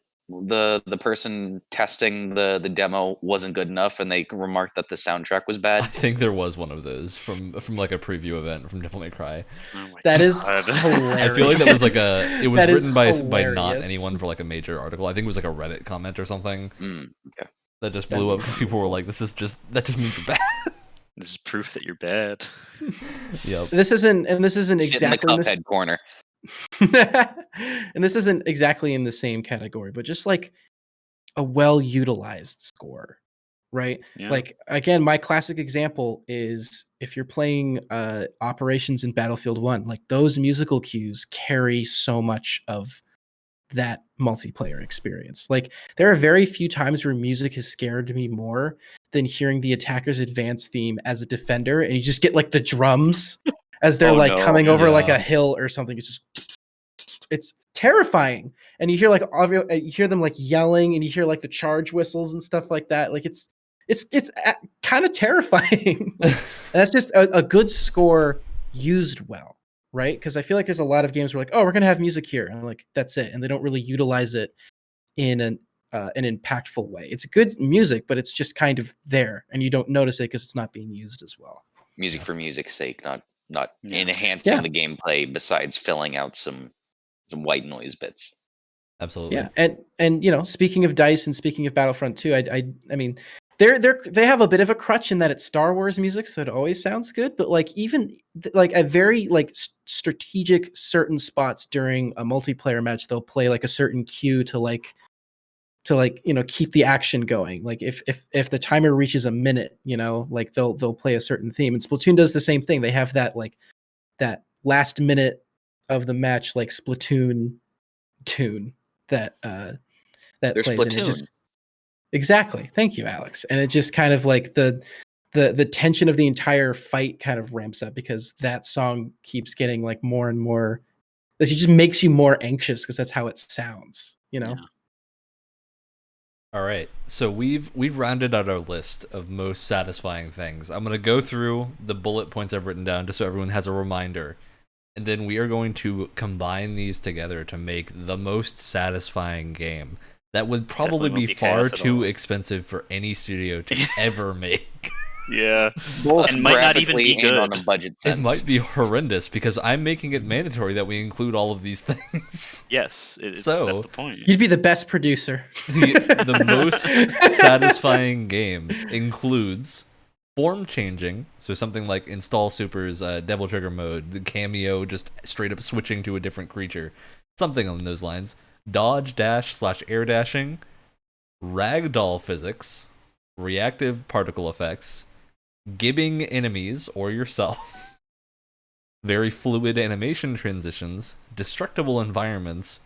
person testing the demo wasn't good enough, and they remarked that the soundtrack was I bad? think there was one of those from like a preview event from Devil May Cry. Oh my That is God. hilarious. I feel like that was like it was That is written by not hilarious. anyone for like a major article. I think it was like a Reddit comment or something Okay. that just blew up. People were like, "This is just that just means you're bad." This is proof that you're bad. Yep. This isn't Sit exactly in the Cuphead corner. and this isn't exactly in the same category, but just like a well utilized score, right? Yeah. Like again, my classic example is if you're playing Operations in Battlefield 1, like those musical cues carry so much of that multiplayer experience. Like there are very few times where music has scared me more than hearing the attacker's advance theme as a defender, and you just get like the drums as they're coming over like a hill or something. It's terrifying, and you hear them like yelling, and you hear like the charge whistles and stuff like that. Like it's kind of terrifying. And that's just a good score used well. Right? Because I feel like there's a lot of games where like, oh, we're gonna have music here, and I'm like, that's it, and they don't really utilize it in an impactful way. It's good music, but it's just kind of there, and you don't notice it because it's not being used as well. Music for music's sake, not enhancing the gameplay. Besides filling out some white noise bits. Absolutely. Yeah, and speaking of DICE and speaking of Battlefront 2, I mean, they have a bit of a crutch in that it's Star Wars music, so it always sounds good. But like even like a very like strategic certain spots during a multiplayer match, they'll play like a certain cue to keep the action going. Like if the timer reaches a minute, like they'll play a certain theme. And Splatoon does the same thing. They have that like that last minute of the match like Splatoon tune that that There's plays, and it Splatoon. just exactly. Thank you, Alex. And it just kind of like the tension of the entire fight kind of ramps up because that song keeps getting like more and more. It just makes you more anxious because that's how it sounds. You know. Yeah. All right, so we've rounded out our list of most satisfying things. I'm gonna go through the bullet points I've written down just so everyone has a reminder, and then we are going to combine these together to make the most satisfying game that would probably Definitely won't be be far chaos at too all. expensive for any studio to ever make. Yeah. Both And might not even graphically be and on good. a budget It sense. might be horrendous because I'm making it mandatory that we include all of these things. Yes, that's So- the point. You'd be the best producer. The most satisfying game includes form changing, so something like install Super's Devil Trigger mode, the cameo just straight up switching to a different creature, something along those lines. Dodge, dash / air dashing, ragdoll physics, reactive particle effects, gibbing enemies or yourself, very fluid animation transitions, destructible environments,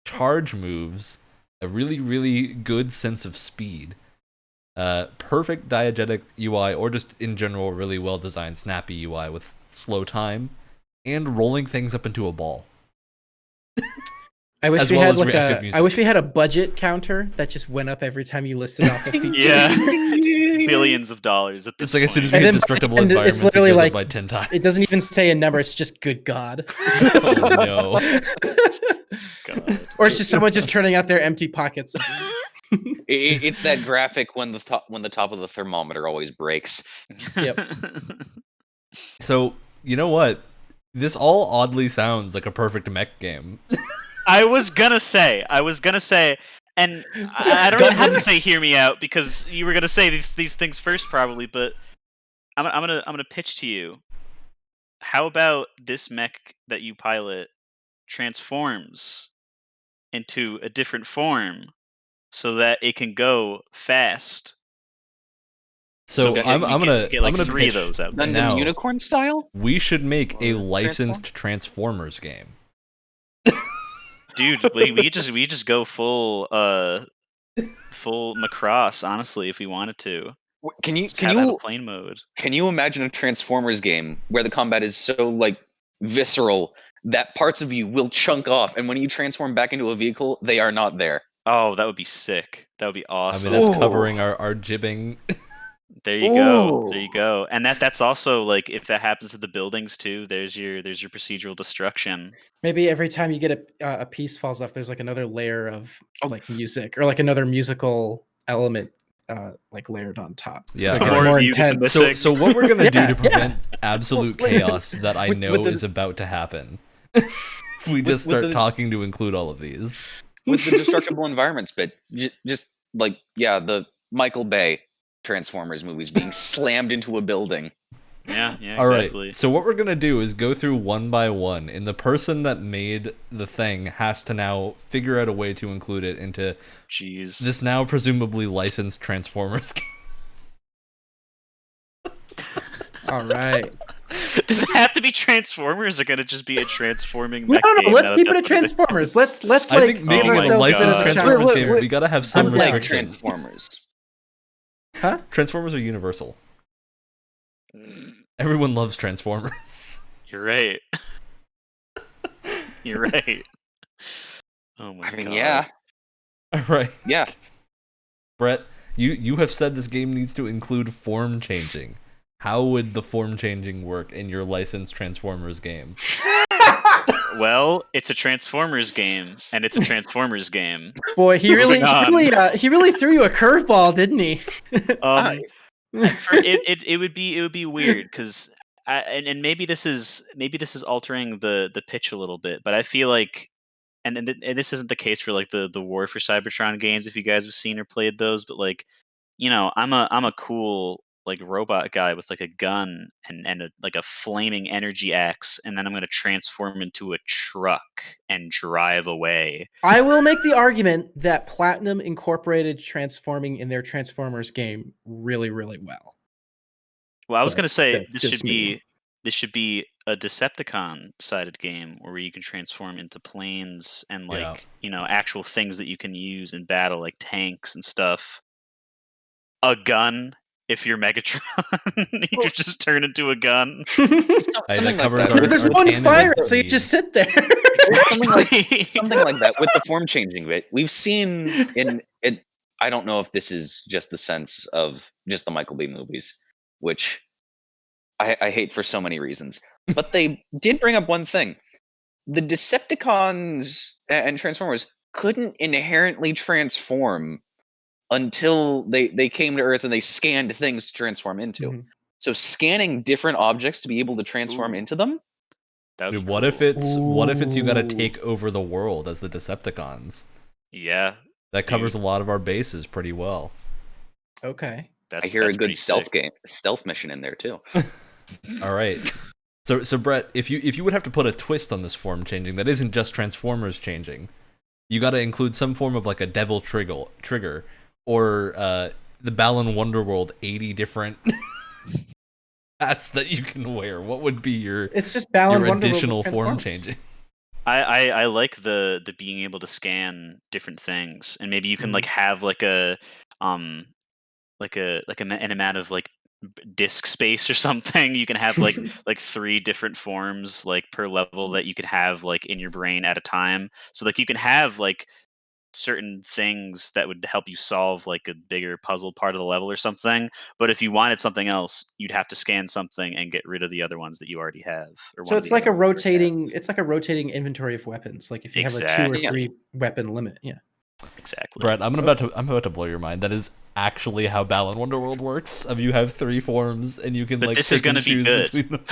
charge moves, a really, really good sense of speed, perfect diegetic UI, or just in general really well designed snappy UI with slow time, and rolling things up into a ball. I wish As we well had as like reactive a. music. I wish we had a budget counter that just went up every time you listed off a feature. Yeah. Billions of dollars at this It's like as soon as point. we And hit then- destructible and it's environments, it literally goes like- up by 10 times. It doesn't even say a number. It's just good God. Oh no. God. Or it's just someone just turning out their empty pockets. It's that graphic when the top of the thermometer always breaks. Yep. So, you know what? This all oddly sounds like a perfect mech game. I was gonna say, and I don't even have to say "hear me out" because you were gonna say these things first, probably. But I'm gonna pitch to you. How about this mech that you pilot transforms into a different form so that it can go fast? So get- I'm you gonna get like I'm gonna 3 pitch of those out there. Gundam now. Unicorn style? We should make a Or licensed Transformers game. Dude, we just go full Macross, honestly, if we wanted to. Can you Just have a plane mode. can you imagine a Transformers game where the combat is so like visceral that parts of you will chunk off, and when you transform back into a vehicle, they are not there? Oh, that would be sick. That would be I awesome. mean, that's Ooh. covering our jibbing. There you go. There Ooh. you go. And that's also like if that happens to the buildings too. There's your procedural destruction. Maybe every time you get a piece falls off, there's like another layer of Oh. like music or like another musical element like layered on top. Yeah. So it The gets more more views it's intense. missing. So what we're gonna do Yeah, to prevent absolute Well, chaos that I with know the- is about to happen, we just with start the- talking to include all of these. With the destructible environments bit, just like the Michael Bay Transformers movies being slammed into a building. Yeah, All right. exactly. So what we're gonna do is go through one by one, and the person that made the thing has to now figure out a way to include it into Jeez. this now presumably licensed Transformers game. All right. Does it have to be Transformers, or can it just be a transforming No, mech no, game? let's now keep that it a that's what it is? Transformers. Let's like I think making Oh it my a God. licensed God. Transformers Wait, game, wait, we gotta have some Unlike restriction. Transformers. Huh? Transformers are universal. Everyone loves Transformers. You're right. You're right. Oh my I mean, god. yeah, All right. yeah. Brett, you have said this game needs to include form changing. How would the form changing work in your licensed Transformers game? Well, it's a Transformers game, and it's a Transformers game. Boy, he really Moving on. he really threw you a curveball, didn't he? It would be weird because and maybe this is altering the pitch a little bit, but I feel like and this isn't the case for like the War for Cybertron games if you guys have seen or played those, but like I'm a cool like robot guy with like a gun and like a flaming energy axe, and then I'm gonna transform into a truck and drive away. I will make the argument that Platinum incorporated transforming in their Transformers game really, really well. Well, I was But gonna say that's this just should be me. this should be a Decepticon-sided game where you can transform into planes and Yeah. actual things that you can use in battle, like tanks and stuff. A gun. If you're Megatron, you could just turn into a gun. Something that like covers that. our- But there's our no one canon fire, with so you speed. just sit there. something like that with the form changing bit. We've seen in it. I don't know if this is just the sense of just the Michael Bay movies, which I hate for so many reasons. But they did bring up one thing: the Decepticons and Transformers couldn't inherently transform until they came to Earth and they scanned things to transform into. Mhm. So scanning different objects to be able to transform Ooh. into them. That would Dude, be what if cool. it's you got to Ooh. take over the world as the Decepticons? Yeah, That covers dude. a lot of our bases pretty well. Okay. That's I hear a that's good pretty stealth sick. stealth mission in there too. All right. So Brett, if you would have to put a twist on this form changing that isn't just Transformers changing, you got to include some form of like a devil trigger or the Balan Wonderworld 80 different hats that you can wear. What would be your It's just Balan Wonderworld with additional form Transformers. changing? I like the being able to scan different things, and maybe you can like have like a an amount of like disk space or something. You can have like 3 different forms like per level that you could have like in your brain at a time. So like you can have like certain things that would help you solve like a bigger puzzle part of the level or something. But if you wanted something else, you'd have to scan something and get rid of the other ones that you already have. Or So one of it's the like other a ones you already have. rotating inventory of weapons. Like if you have a 2 or Exactly. 3 weapon limit. Yeah. Exactly. Brett, I'm about to blow your mind. That is actually how Balan Wonderworld works. You have 3 forms and you can But like this pick is gonna and be choose good. between them.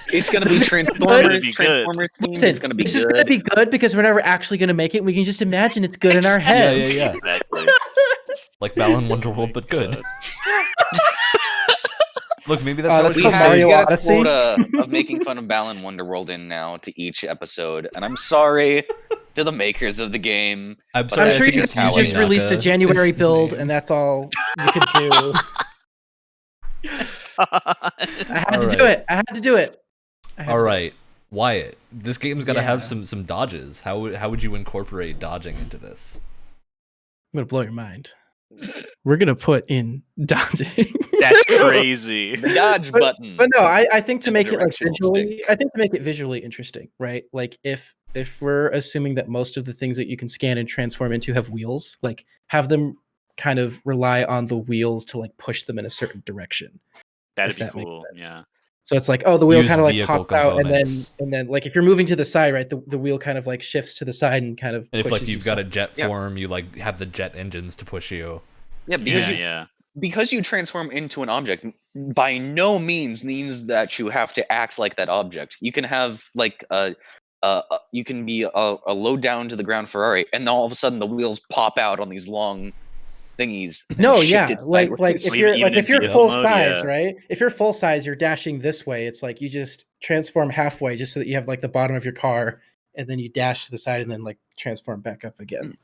It's gonna be It's gonna Transformers. be good. Transformers themed. Listen, It's gonna be this good. is gonna be good because we're never actually gonna make it. We can just imagine it's good in our head. Yeah. Exactly. Like Balan Oh Wonderworld, my but good. God. Look, maybe that's Oh, how that's it we called should have be. Mario to get a Odyssey? quota of making fun of Balan Wonderworld in now to each episode, and I'm sorry to the makers of the game. I'm but sorry, I'm that's sure you just guys how it just is. released a Naka January is his build, name. and that's all you could do. I had to Alright. do it. I had to do it. All right, Wyatt. This game's got to have Yeah. some dodges. How would you incorporate dodging into this? I'm gonna blow your mind. We're gonna put in dodging. That's crazy. The dodge But- button. But no, I think to And the make it like directional visually, stick. I think to make it visually interesting, right? Like if we're assuming that most of the things that you can scan and transform into have wheels, like have them kind of rely on the wheels to like push them in a certain direction. That'd if be that makes cool. sense. Yeah. So it's like, oh, the wheel Use kind of like vehicle pops out, components. and then like if you're moving to the side, right, the wheel kind of like shifts to the side and kind of And if pushes like you you've got a some- jet Yeah. form, you like have the jet engines to push you. Yeah, because Yeah. because you transform into an object, by no means that you have to act like that object. You can have like you can be a low down to the ground Ferrari, and then all of a sudden the wheels pop out on these long thingies. And No, shift yeah, it like sideways. if Well, you're even like in if you're vehicle full mode, size, yeah. right? If you're full size, you're dashing this way. It's like you just transform halfway, just so that you have like the bottom of your car, and then you dash to the side, and then like transform back up again.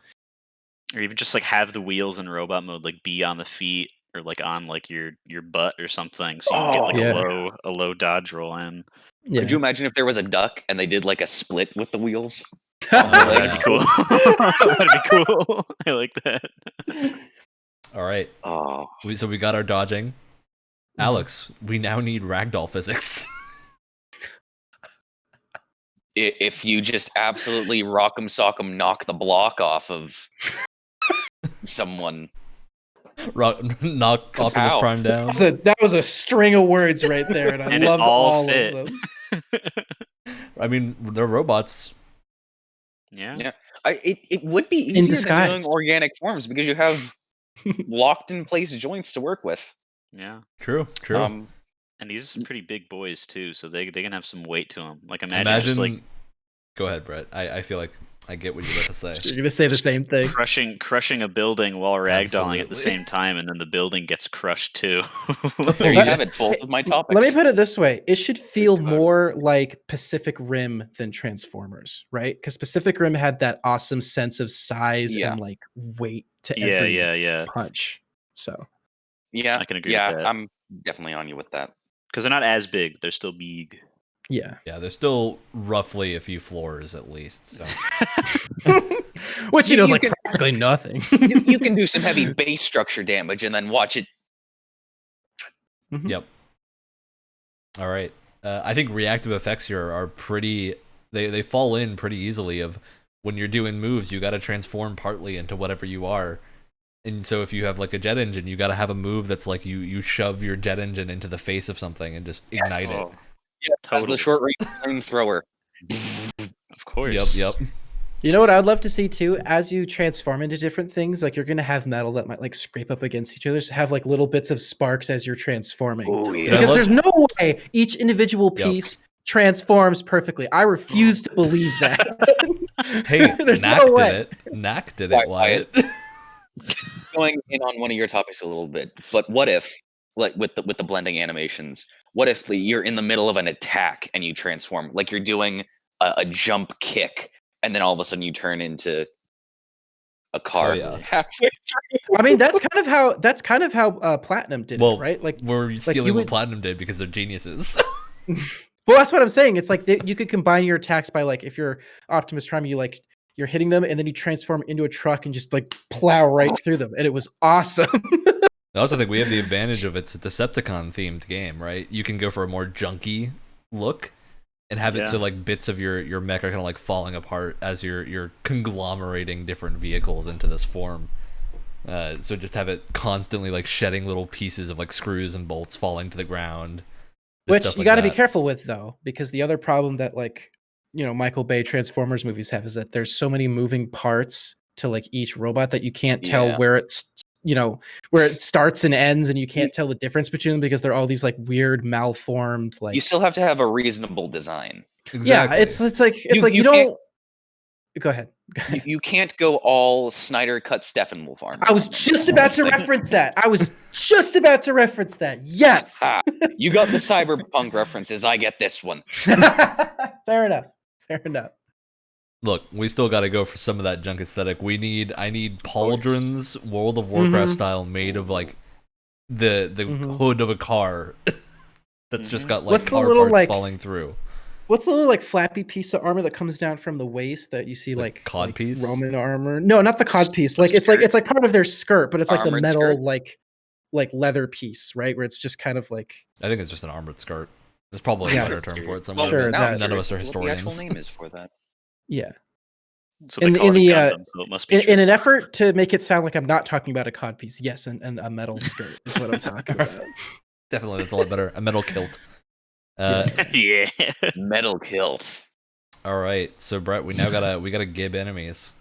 Or even just like have the wheels in robot mode like be on the feet or like on like your butt or something, so you can get like yeah. a low dodge roll in. Yeah, Could you imagine if there was a duck and they did like a split with the wheels? Oh, That'd yeah. be cool. That'd be cool. I like that. All right. Oh, So we got our dodging. Mhm. Alex, we now need ragdoll physics. if you just absolutely rock'em sock'em knock the block off of someone. Knock Optimus Kapow. Prime down. that was a string of words right there, and I And it loved all all fit. of them. I mean, they're robots. Yeah. Yeah. It would be easier than doing disguise. organic forms because you have locked in place joints to work with. Yeah. True. And these are pretty big boys too, so they can have some weight to them. Like imagine just like Go ahead, Brett. I feel like I get what you're about to say. You're gonna say the same thing. crushing a building while ragdolling at the Absolutely. same time, and then the building gets crushed too. There you have it, both of my topics. Let me put it this way: it should feel God. more like Pacific Rim than Transformers, right? Because Pacific Rim had that awesome sense of size Yeah. and like weight to yeah, every yeah. punch. So Yeah, I can agree yeah, with that. I'm definitely on you with that. Because they're not as big. They're still big. Yeah. Yeah, there's still roughly a few floors at least. So. Which You like can- practically nothing. You can do some heavy base structure damage and then watch it. Mhm. Yep. All right. I think reactive effects here are pretty. They fall in pretty easily. Of when you're doing moves, you got to transform partly into whatever you are. And so if you have like a jet engine, you got to have a move that's like you shove your jet engine into the face of something and just ignite it. Oh, Yeah, as totally. the short range flamethrower. Of course. Yep. You know what I'd love to see too? As you transform into different things, like you're gonna have metal that might like scrape up against each other, so have like little bits of sparks as you're transforming. Oh yeah. Because there's no way each individual Yep. piece transforms perfectly. I refuse to believe that. Hey, there's Knack no did way. it. Knack did it, Wyatt. Wyatt. Going in on one of your topics a little bit, but what if, like with the blending animations, what if you're in the middle of an attack and you transform, like you're doing a jump kick, and then all of a sudden you turn into a car? Oh, yeah. halfway through? I mean, that's kind of how Platinum did Well, it, right? Like, we're stealing you what would- Platinum did because they're geniuses. well, that's what I'm saying. It's like you could combine your attacks by like if you're Optimus Prime, you're hitting them and then you transform into a truck and just like plow right through them, and it was awesome. I also think we have the advantage of it's a Decepticon themed game, right? You can go for a more junky look and have it so like bits of your mech are kind of like falling apart as you're conglomerating different vehicles into this form. So just have it constantly like shedding little pieces of like screws and bolts falling to the ground. Which you got to be careful with though, because the other problem that like Michael Bay Transformers movies have is that there's so many moving parts to like each robot that you can't tell where it's where it starts and ends, and you can't tell the difference between them because they're all these like weird malformed like. You still have to have a reasonable design. Exactly. Yeah, it's like you don't. Go ahead. You can't go all Snyder cut Steppenwolf armor. I was just about to reference that. Yes. You got the cyberpunk references. I get this one. Fair enough. Look, we still got to go for some of that junk aesthetic. I need pauldrons, World of Warcraft style, made of like the hood of a car that's just got like car parts falling through. What's the little like flappy piece of armor that comes down from the waist that you see like cod piece? Roman armor? No, not the cod piece. Like it's like part of their skirt, but it's like Armored the metal skirt? like leather piece, right? Where it's just kind of like. I think it's just an armored skirt. There's probably a better term for it somewhere. Sure, but that- none of us are What historians. the actual name is for that? Yeah. So they call it Gundam, so it must be in an effort to make it sound like I'm not talking about a cod piece, yes, and a metal skirt is what I'm talking about. Definitely, that's a lot better. A metal kilt. yeah. Metal kilt. All right, so Brett, we gotta gib enemies.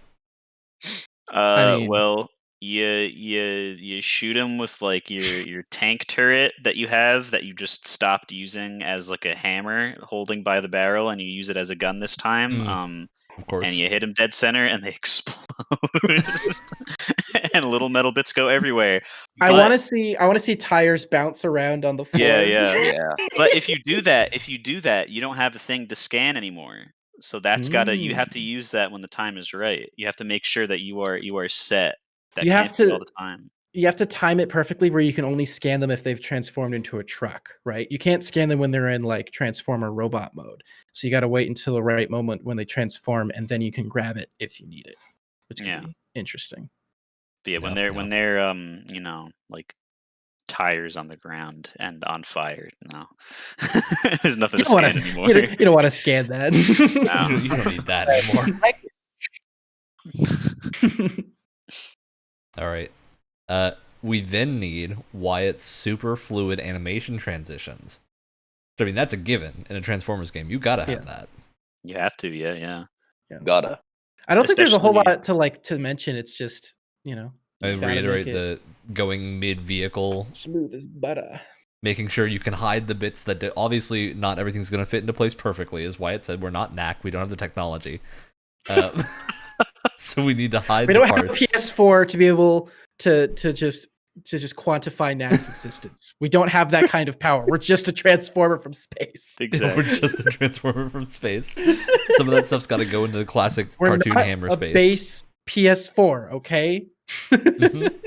I mean- Well, you shoot him with like your tank turret that you have that you just stopped using as like a hammer holding by the barrel, and you use it as a gun this time. Of course. And you hit him dead center, and they explode, and little metal bits go everywhere. I want to see tires bounce around on the floor. Yeah. But if you do that, you don't have a thing to scan anymore. So that's you have to use that when the time is right. You have to make sure that you are set. That You have can't be to- all the time. You have to time it perfectly where you can only scan them if they've transformed into a truck, right? You can't scan them when they're in like transformer robot mode. So you got to wait until the right moment when they transform, and then you can grab it if you need it, which can be interesting. But yeah, when they're like tires on the ground and on fire, no, there's nothing to scan anymore. You don't want to scan that. No. You don't need that anymore. All right. We then need Wyatt's super fluid animation transitions. I mean, that's a given in a Transformers game. You gotta have that. You have to, yeah. Gotta. I don't think there's a whole Especially- lot to mention. It's just I you gotta reiterate make it the going mid-vehicle, smooth as butter. making sure you can hide the bits that obviously not everything's gonna fit into place perfectly. As Wyatt said, we're not Knack. We don't have the technology, so we need to hide. We the don't parts. have a PS4 to be able to just quantify Knack's existence. We don't have that kind of power. We're just a transformer from space. We're just a transformer from space. Some of that stuff's got to go into the classic We're cartoon not hammer a space. base PS4, okay? Mhm.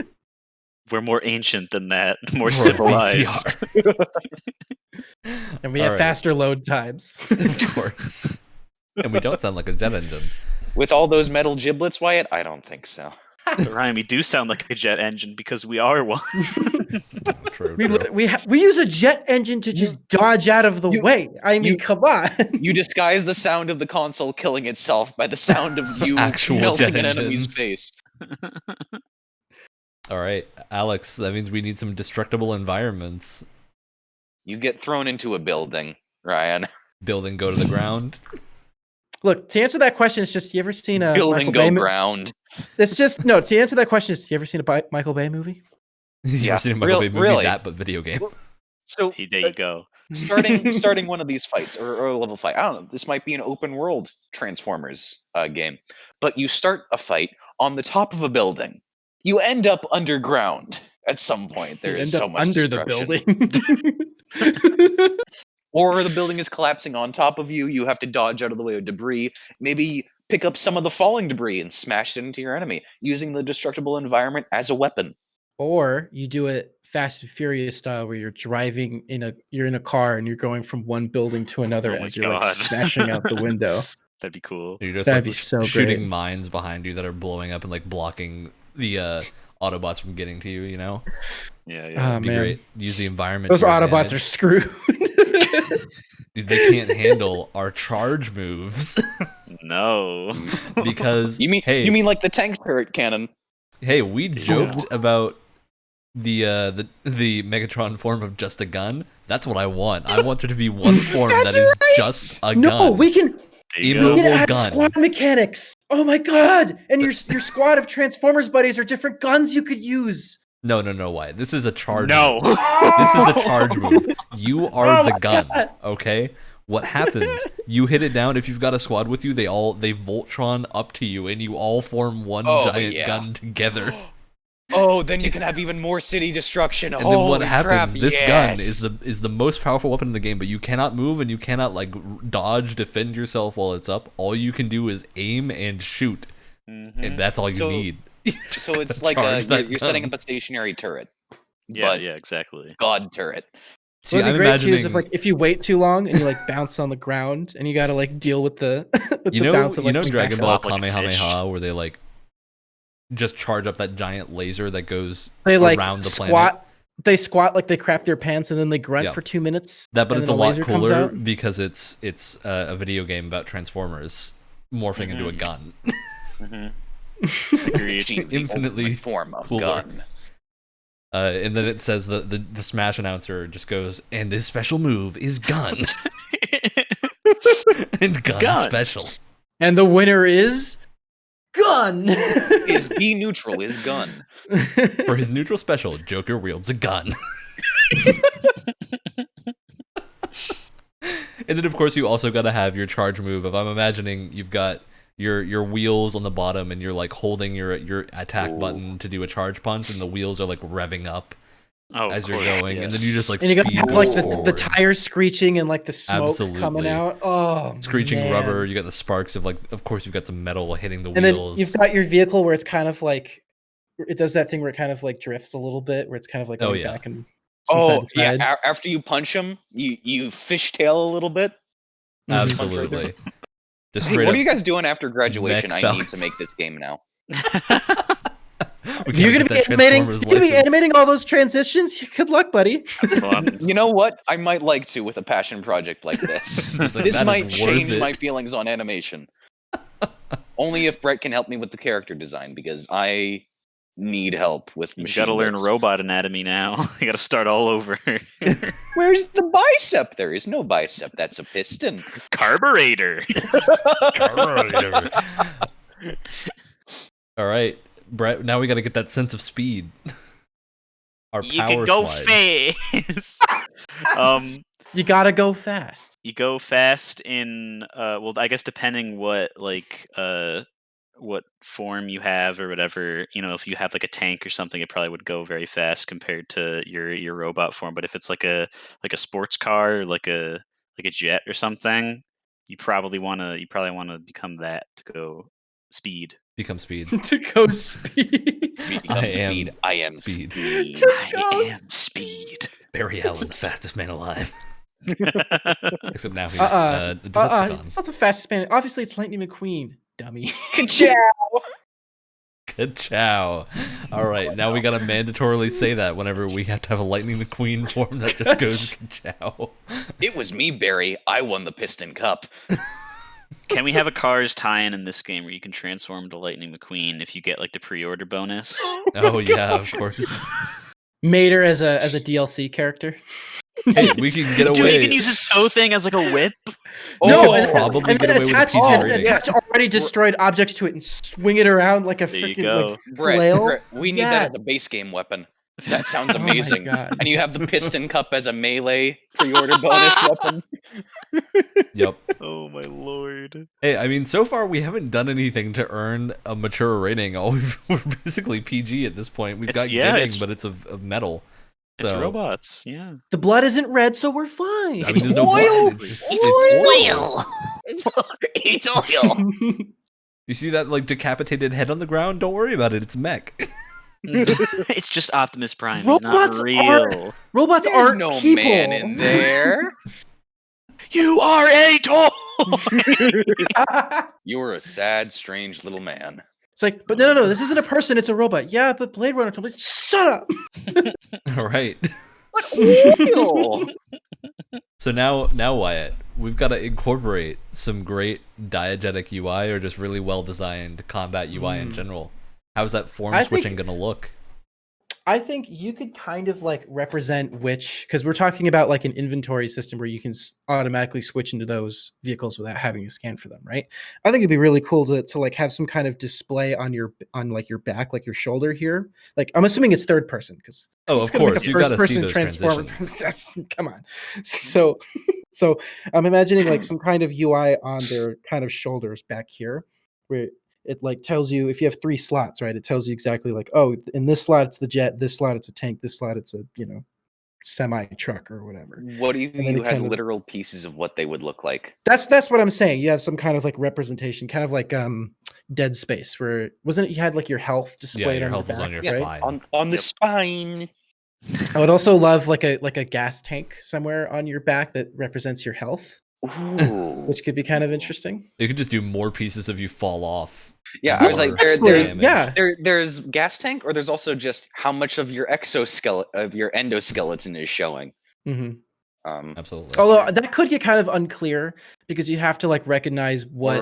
We're more ancient than that, more We're a civilized. VCR. And we All have right. faster load times. Of course. And we don't sound like a jet engine. With all those metal giblets, Wyatt, I don't think so. Ryan, we do sound like a jet engine because we are one. True, we true. we use a jet engine to just dodge out of the way. I mean, you- come on. You disguise the sound of the console killing itself by the sound of you Actual melting jet an enemy's engine. face. All right, Alex, that means we need some destructible environments. You get thrown into a building, Ryan. Building go to the ground. Look, to answer that question, it's just, you ever seen a Building Michael go Bay ground. It's just, no, to answer that question is, you ever seen a Michael Bay movie? You Yeah, ever seen a Michael Bay movie? really. That, but video game. So There you go. starting one of these fights or a level fight. I don't know. This might be an open world Transformers game, but you start a fight on the top of a building. You end up underground at some point. There You is end so up much under the destruction. building. Or the building is collapsing on top of you. You have to dodge out of the way of debris. Maybe pick up some of the falling debris and smash it into your enemy using the destructible environment as a weapon. Or you do it Fast and Furious style, where you're driving you're in a car and you're going from one building to another Oh my as you're like God. smashing out the window. That'd be cool. You're just That'd like be so shooting great. mines behind you that are blowing up and like blocking the Autobots from getting to you. You know, Yeah, yeah. Oh, it'd be man. great. Use the environment. Those to your Autobots are advantage. screwed. Dude, they can't handle our charge moves No. because You mean like the tank turret cannon? hey, we joked about the Megatron form of just a gun. That's what I want. I want there to be one form That's that is right! just a No, gun. we can There you Emo- go. we can add gun. squad mechanics. Oh my god! And your squad of Transformers buddies are different guns you could use. No, why? This is a charge. No. Move. This is a charge move. You are Oh the my gun. God. Okay. What happens? You hit it down. If you've got a squad with you, they Voltron up to you, and you all form one Oh, giant yeah. gun together. Oh, then you can have even more city destruction. And then what Holy happens? crap, This yes. gun is the most powerful weapon in the game, but you cannot move and you cannot like dodge, defend yourself while it's up. All you can do is aim and shoot, and that's all you So- need. So it's like you're setting up a stationary turret. Yeah, but yeah, exactly. God turret. See, What would I'm be great too is imagining. if you wait too long and you like bounce on the ground and you got to like deal with the with the bounce of like coming back Dragon up. Ball Flop like a Kamehameha, where they like just charge up that giant laser that goes They like around the squat. planet. They squat like they crap their pants and then they grunt Yeah. for 2 minutes. That, but and it's then a the lot laser comes cooler out. because it's a video game about Transformers morphing into a Mhm. gun. Agreed. Achieve the Infinitely ultimate form of cooler. gun. And then it says the Smash announcer just goes, and this special move is gun. And gun special. And the winner is gun. Is B neutral is gun. For his neutral special, Joker wields a gun. And then of course you also gotta have your charge move. If I'm imagining you've got your wheels on the bottom and you're like holding your attack Ooh. button to do a charge punch, and the wheels are like revving up Oh, of as you're course, going, and yes. then you just like And you got speed like the forward. tires screeching and like the smoke Absolutely. coming out. Oh, Screeching man. rubber. You got the sparks of like, of course you've got some metal hitting the And then wheels. you've got your vehicle where it's kind of like it does that thing where it kind of like drifts a little bit, where it's kind of like Oh, going yeah. back and from side to Yeah. side. After you punch him, you fishtail a little bit. Mhm. Absolutely. Just Hey, straight what up are you guys doing after graduation? mech I fell- need to make this game now. we gotta You're gonna get be that animating. Transformers You're gonna be license. animating all those transitions. Good luck, buddy. Fun. You know what? I might like to with a passion project like this. It's like, This that might is worth change it. my feelings on animation. Only if Brett can help me with the character design, because I need help with You machine gotta learn bits. robot anatomy now. You gotta start all over. Where's the bicep? There is no bicep. That's a piston. Carburetor. All right, Brett. Now we got to get that sense of speed. Our You power can go slide. fast. You gotta go fast. You go fast in well, I guess depending what what form you have or whatever. You know, if you have like a tank or something, it probably would go very fast compared to your robot form. But if it's like a sports car, like a jet or something, you probably wanna become that to go speed. Become speed. To go speed. Become speed. I am speed. speed. I am speed. Barry Allen, the fastest man alive. Except now he's It's Decepticon. not the fastest man. Obviously, it's Lightning McQueen. Dummy. Ka-chow! Ka-chow. All right, now we gotta mandatorily say that whenever we have to have a Lightning McQueen form that just goes ka-chow. It was me, Barry. I won the Piston Cup. Can we have a Cars tie-in in this game where you can transform to Lightning McQueen if you get like the pre-order bonus? Oh yeah, of course. Mater as a DLC character. Hey, we can get away. Dude, you can use his toe thing as like a whip. No, and probably get away with a attach, PG and rating. attach already destroyed objects to it and swing it around like a There you freaking go. like Brett, flail. Brett, we need that as a base game weapon. That sounds Oh my amazing. God. And you have the Piston Cup as a melee pre-order bonus weapon. Yep. Oh my lord. Hey, I mean, so far we haven't done anything to earn a mature rating. We're basically PG at this point. We've got gaming, but it's of metal. It's So, robots, yeah. The blood isn't red, so we're fine. I mean, there's no oil! blood. It's just it's oil. It's oil. You see that like decapitated head on the ground? Don't worry about it. It's mech. It's just Optimus Prime. He's Robots not real. Robots There's aren't no people. man in there. You are a toy. You're a sad, strange little man. It's like, but no, this isn't a person, it's a robot. Yeah, but Blade Runner told me, shut up. All right. But oil. So now Wyatt, we've got to incorporate some great diegetic UI or just really well designed combat UI in general. How's that form switching going to look? I think you could kind of like represent which, because we're talking about like an inventory system where you can automatically switch into those vehicles without having to scan for them, right? I think it'd be really cool to like have some kind of display on like your back, like your shoulder here. Like I'm assuming it's third person because of course, you got to see those transform. transitions. Come on. So I'm imagining like some kind of UI on their kind of shoulders back here, where it like tells you if you have 3 slots, right? It tells you exactly like, oh, in this slot it's the jet, this slot it's a tank, this slot it's a semi truck or whatever. What if you had kind of, literal pieces of what they would look like? That's what I'm saying. You have some kind of like representation, kind of like Dead Space, where wasn't it you had like your health displayed your on health the was back, on your right? spine. On the spine. I would also love like a gas tank somewhere on your back that represents your health. Ooh. Which could be kind of interesting. You could just do more pieces of you fall off. Yeah, I was like, there's gas tank, or there's also just how much of your endoskeleton is showing. Mm-hmm. Absolutely. Although that could get kind of unclear because you have to like recognize what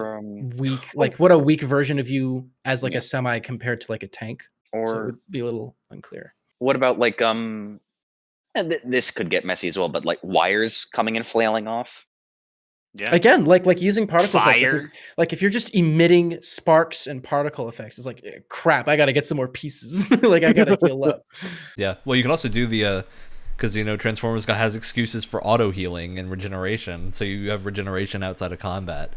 what a weak version of you as like a semi compared to like a tank. Or so it would be a little unclear. What about like and this could get messy as well, but like wires coming and flailing off. Yeah. Again, like using particle fire. Effects, like if you're just emitting sparks and particle effects, it's like crap. I got to get some more pieces. Like I got to heal up. Yeah. Well, you can also do the because Transformers has excuses for auto healing and regeneration, so you have regeneration outside of combat.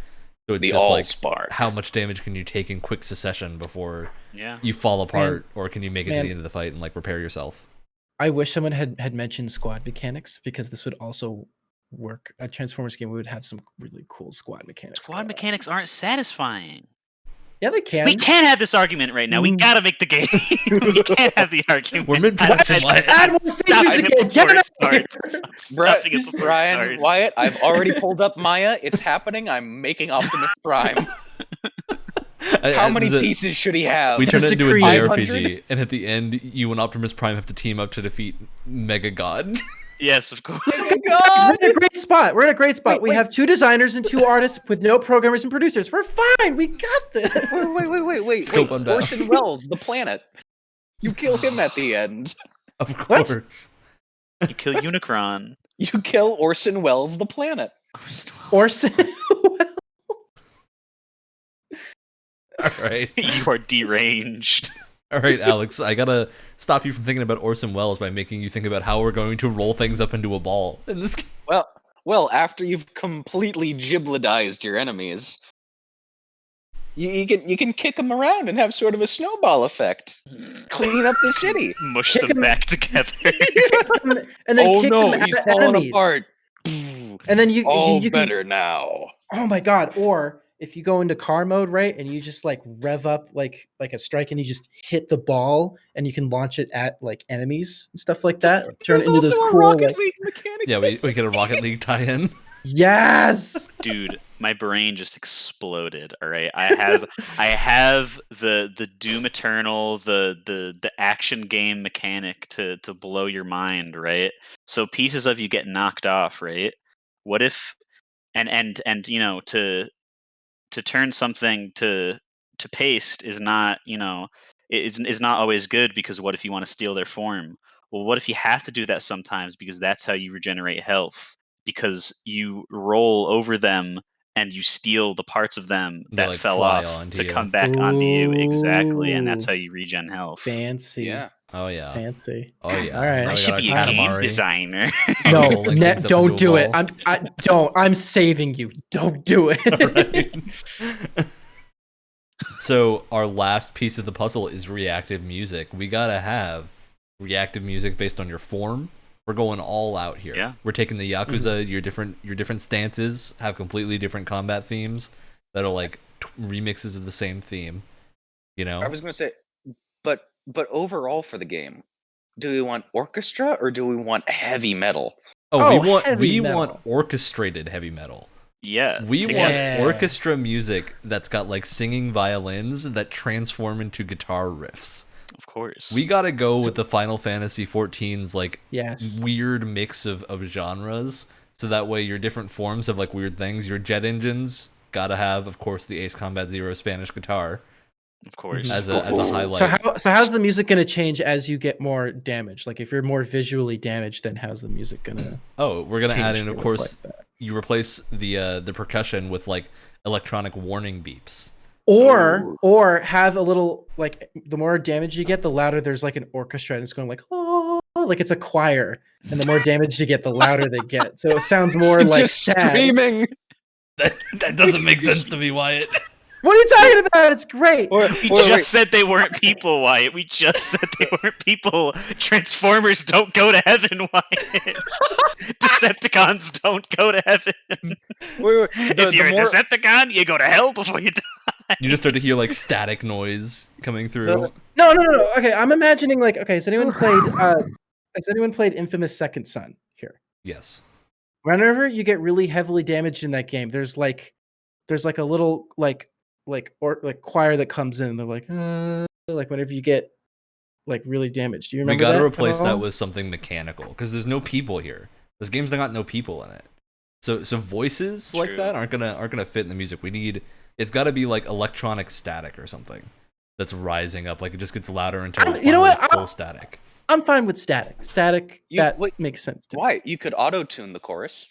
So it's the just like spark. How much damage can you take in quick succession before you fall apart, or can you make it to the end of the fight and like repair yourself? I wish someone had mentioned squad mechanics because this would also work. A Transformers game, we would have some really cool squad mechanics. Squad mechanics aren't satisfying. Yeah, they can. We can't have this argument right now. We gotta make the game. We can't have the argument. We're mid-production. Add more features again. Get it out. Brian, Wyatt, I've already pulled up Maya. It's happening. I'm making Optimus Prime. How many pieces should he have? We turn it into a JRPG, and at the end, you and Optimus Prime have to team up to defeat Mega God. Yes, of course. We're in a great spot. We're in a great spot. We have 2 designers and 2 artists with no programmers and producers. We're fine. We got this. Wait. Orson Welles, the planet. You kill him at the end. Of course. What? You kill Unicron. You kill Orson Welles, the planet. Orson Welles. All right. You are deranged. All right, Alex, I gotta stop you from thinking about Orson Welles by making you think about how we're going to roll things up into a ball in this game. Well, after you've completely gibladized your enemies, you can kick them around and have sort of a snowball effect. Clean up the city. Mush them back together. And then kick them he's falling apart. And then you better now. Oh my god! Or if you go into car mode, right, and you just like rev up like a strike, and you just hit the ball, and you can launch it at like enemies and stuff like that. Turn it into this cool Rocket like, League mechanic. Yeah, we get a Rocket League tie-in. yes. Dude, my brain just exploded. All right, I have the Doom Eternal, the action game mechanic to blow your mind, right? So pieces of you get knocked off, right? What if and you know, to turn something to paste is not, you know, is not always good, because what if you want to steal their form? Well, what if you have to do that sometimes, because that's how you regenerate health, because you roll over them and you steal the parts of them They, that like, fell fly off onto to you. come back onto you. Exactly, and that's Ooh. how you regen health. Fancy. Yeah. Oh yeah. Fancy. Oh yeah. All right. Now I we should got be our a game Katamari. designer. No, rolling things up don't into a do it. ball. I'm saving you. Don't do it. Right. So our last piece of the puzzle is reactive music. We gotta have reactive music based on your form. We're going all out here. Yeah. We're taking the Yakuza, your different stances have completely different combat themes that are like remixes of the same theme. You know? I was going to say, but overall for the game, do we want orchestra or do we want heavy metal? Oh, Oh, heavy we metal. want orchestrated heavy metal. Yeah, We to want get- orchestra music that's got like singing violins that transform into guitar riffs. of course. We gotta go with the Final Fantasy XIV's like Yes. weird mix of genres, so that way your different forms have like weird things. Your jet engines gotta have, of course, the Ace Combat Zero Spanish guitar of course. as a highlight. So how's the music going to change as you get more damage? Like if you're more visually damaged, then how's the music going to? Oh, we're gonna add in, of to course, reflect that? you replace the percussion with like electronic warning beeps. Or have a little like the more damage you get, the louder there's like an orchestra and it's going like oh, like it's a choir, and the more damage you get, the louder they get. So it sounds more like Just sad. screaming. That doesn't make sense to me, Wyatt. What are you talking about? It's great. We just said they weren't people, Wyatt. We just said they weren't people. Transformers don't go to heaven, Wyatt. Decepticons don't go to heaven. If you're a Decepticon, you go to hell before you die. You just start to hear like static noise coming through. No. Okay, I'm imagining like okay. Has anyone played Infamous Second Son here? Yes. Whenever you get really heavily damaged in that game, there's like a little like choir that comes in. They're like whenever you get like really damaged. Do you remember? We gotta that replace at all? that with something mechanical because there's no people here. This game's got no people in it. So voices like True. that aren't gonna fit in the music. It's got to be like electronic static or something that's rising up. Like it just gets louder until it's You know what? full static. I'm fine with static. Wait, makes sense to me. Why? You could auto tune the chorus.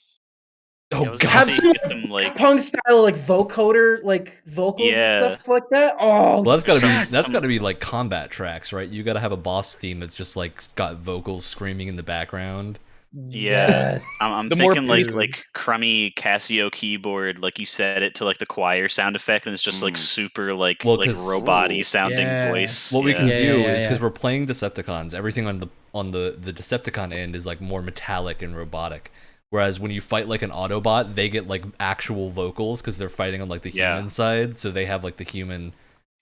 I Oh was gonna god. Have say some get some, like, punk style like vocoder like vocals Yeah. and stuff like that. Oh, Well, yes. that's gotta be like combat tracks, right? You gotta have a boss theme that's just like got vocals screaming in the background. Yeah. Yes. I'm The more thinking like pieces- crummy Casio keyboard, like you set it to like the choir sound effect, and it's just like super like Well, like 'cause- robot-y Ooh. sounding Yeah. voice. What we can Yeah, do yeah, is because yeah. we're playing Decepticons, everything on the Decepticon end is like more metallic and robotic. Whereas when you fight like an Autobot, they get like actual vocals because they're fighting on like the Yeah. human side, so they have like the human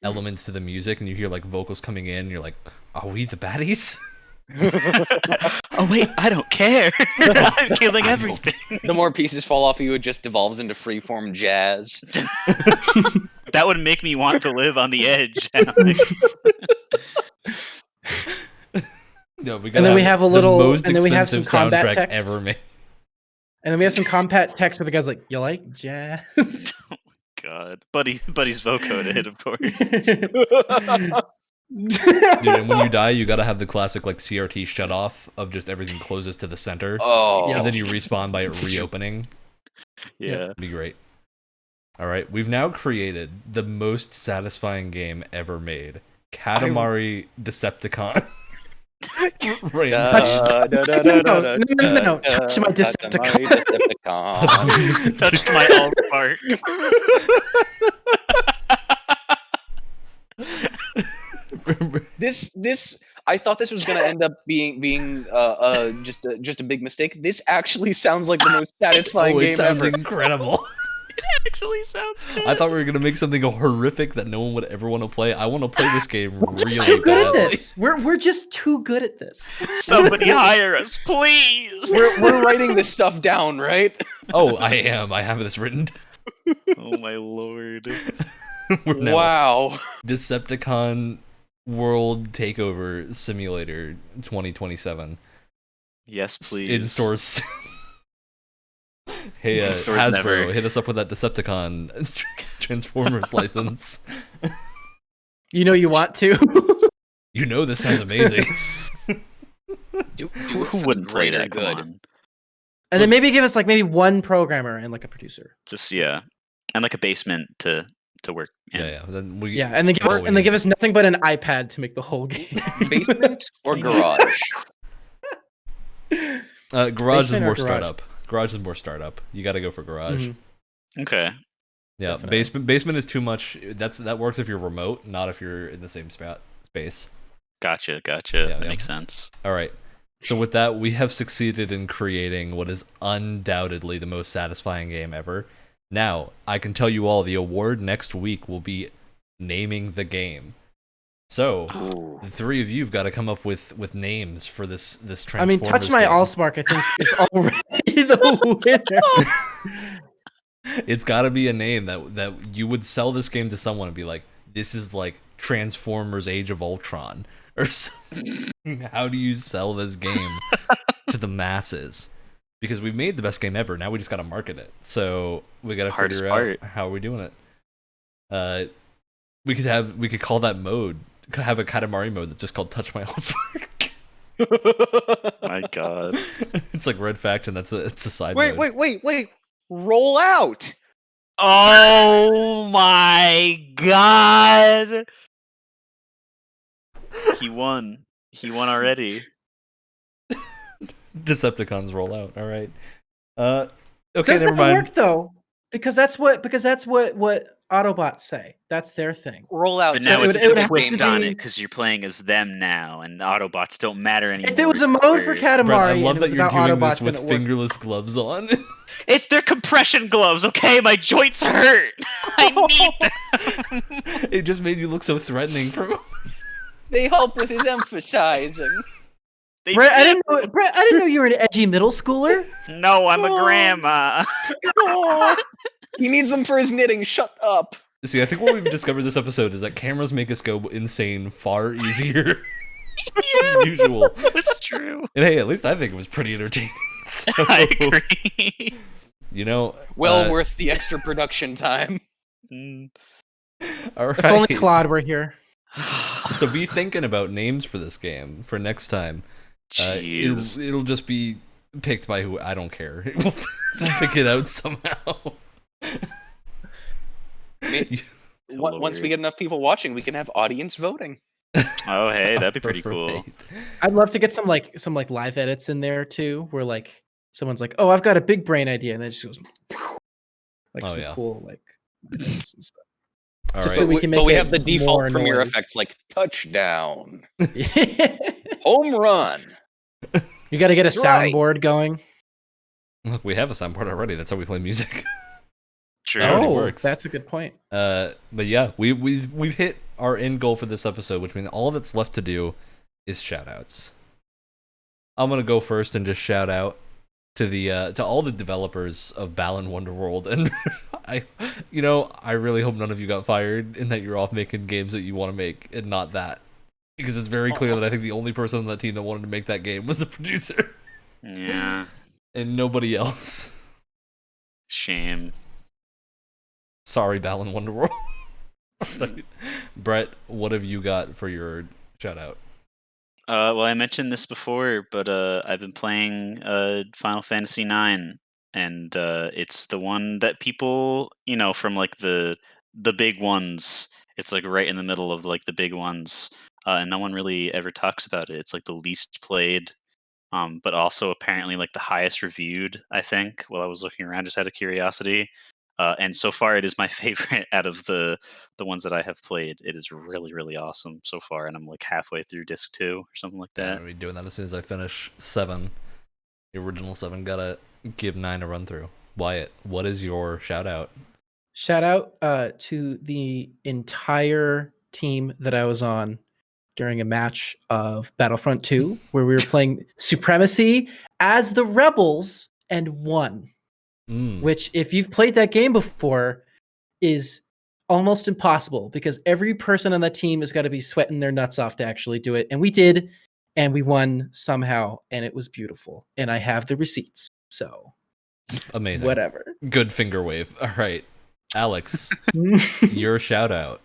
elements to the music, and you hear like vocals coming in, and you're like, "Are we the baddies?" Oh wait, I don't care. I'm killing everything. The more pieces fall off you, it just devolves into freeform jazz. That would make me want to live on the edge, Alex. No, we And then we have a the little- most and then we have some expensive combat soundtrack text. ever made. And then we have some combat text where the guy's like, "You like jazz?" God, Buddy's vocoded, of course. Dude, and when you die, you gotta have the classic like CRT shut off of just everything closes to the center, Oh, and then you respawn by it reopening. Yeah. It'd be great. All right, we've now created the most satisfying game ever made, Katamari Decepticon. Right. No, touch my Decepticon. Decepticon. Touched my alt part. This I thought this was gonna end up being just a big mistake. This actually sounds like the most satisfying Oh, it game sounds ever. incredible. actually sounds good. I thought we were gonna make something horrific that no one would ever want to play. I want to play this game We're just really too good at badly. this. We're just too good at this. Somebody hire us, please. We're writing this stuff down, right? Oh, I am. I have this written. Oh my lord. We're now Wow. Decepticon World Takeover Simulator 2027. Yes, please. In stores. Hey, In stores Hasbro, never. hit us up with that Decepticon Transformers license. You know you want to. You know this sounds amazing. Do Who it for the wouldn't play greater that? Come good. on. And then maybe give us like maybe one programmer and like a producer. Just yeah, and like a basement to work in. Yeah. Then we. Yeah, and then give us nothing but an iPad to make the whole game. Basement or garage? Garage Basement is or more garage? startup. Garage is more startup. You got to go for garage. Mhm. Okay. Yeah, Definitely. basement is too much. That works if you're remote, not if you're in the same space. Gotcha. Yeah, That yeah. makes sense. All right. So with that, we have succeeded in creating what is undoubtedly the most satisfying game ever. Now, I can tell you all the award next week will be naming the game. So, Ooh. the three of you have got to come up with names for this Transformers I mean, Touch My game. Allspark, I think, is already the winner. It's got to be a name that you would sell this game to someone and be like, this is like Transformers Age of Ultron or something. How do you sell this game to the masses? Because we've made the best game ever. Now we just got to market it. So we got to Hardest figure out how we're doing it. We could call that mode, have a Katamari mode that's just called Touch My Allspark. My God. It's like Red Faction. It's a side Wait, mode. wait. Roll out. Oh my God. He won. He won already. Decepticons roll out. All right. Okay, Does never that mind. work though? Because that's what Autobots say. That's their thing. Roll out. But now it it's would- it would a have twist to on be- it because you're playing as them now, and the Autobots don't matter anymore. If it was a 'cause mode for they're- Katamari Brett, I and love it that was you're about doing Autobots, this then with it worked. fingerless gloves on. It's their compression gloves, okay? My joints hurt. I need them. It just made you look so threatening from. They help with his emphasizing. They Brett, I do. didn't know you were an edgy middle schooler. No, I'm a Oh. grandma. Oh, he needs them for his knitting. Shut up. See, I think what we've discovered this episode is that cameras make us go insane far easier than usual. That's true. And hey, at least I think it was pretty entertaining. So, I agree. You know, Well worth the extra production time. Mm. all right. If only Claude were here. So be thinking about names for this game for next time. Jeez. It'll just be picked by who. I don't care. We'll pick it out somehow. Once we get enough people watching, we can have audience voting. Oh, hey, that'd be pretty cool. Right. I'd love to get some live edits in there too, where like someone's like, "Oh, I've got a big brain idea," and then it just goes like Oh, some yeah. cool like edits and stuff. All Just right. so we can make but we it have the default more Premiere noise. effects like touchdown, home run. You got to get a Strike. soundboard going. Look, we have a soundboard already. That's how we play music. True. That already Oh, works. that's a good point. But yeah, we've hit our end goal for this episode, which means all that's left to do is shout outs. I'm gonna go first and just shout out to the to all the developers of Balan Wonderworld, and I really hope none of you got fired and that you're off making games that you want to make and not that, because it's very clear that I think the only person on that team that wanted to make that game was the producer Yeah. and nobody else. Shame. Sorry, Balan Wonderworld. Brett, what have you got for your shout out? Well, I mentioned this before, but I've been playing Final Fantasy IX, and it's the one that people, from like the big ones. It's like right in the middle of like the big ones, and no one really ever talks about it. It's like the least played, but also apparently like the highest reviewed. I think. While I was looking around, just out of curiosity. And so far, it is my favorite out of the ones that I have played. It is really, really awesome so far, and I'm like halfway through disc 2 or something like Yeah, that. I'm gonna be doing that as soon as I finish 7. The original 7. Gotta give 9 a run through. Wyatt, what is your shout out? Shout out to the entire team that I was on during a match of Battlefront 2, where we were playing Supremacy as the Rebels and won. Which, if you've played that game before, is almost impossible because every person on that team has got to be sweating their nuts off to actually do it. And we did, and we won somehow, and it was beautiful. And I have the receipts. So Amazing. whatever. Good finger wave. All right. Alex, your shout out.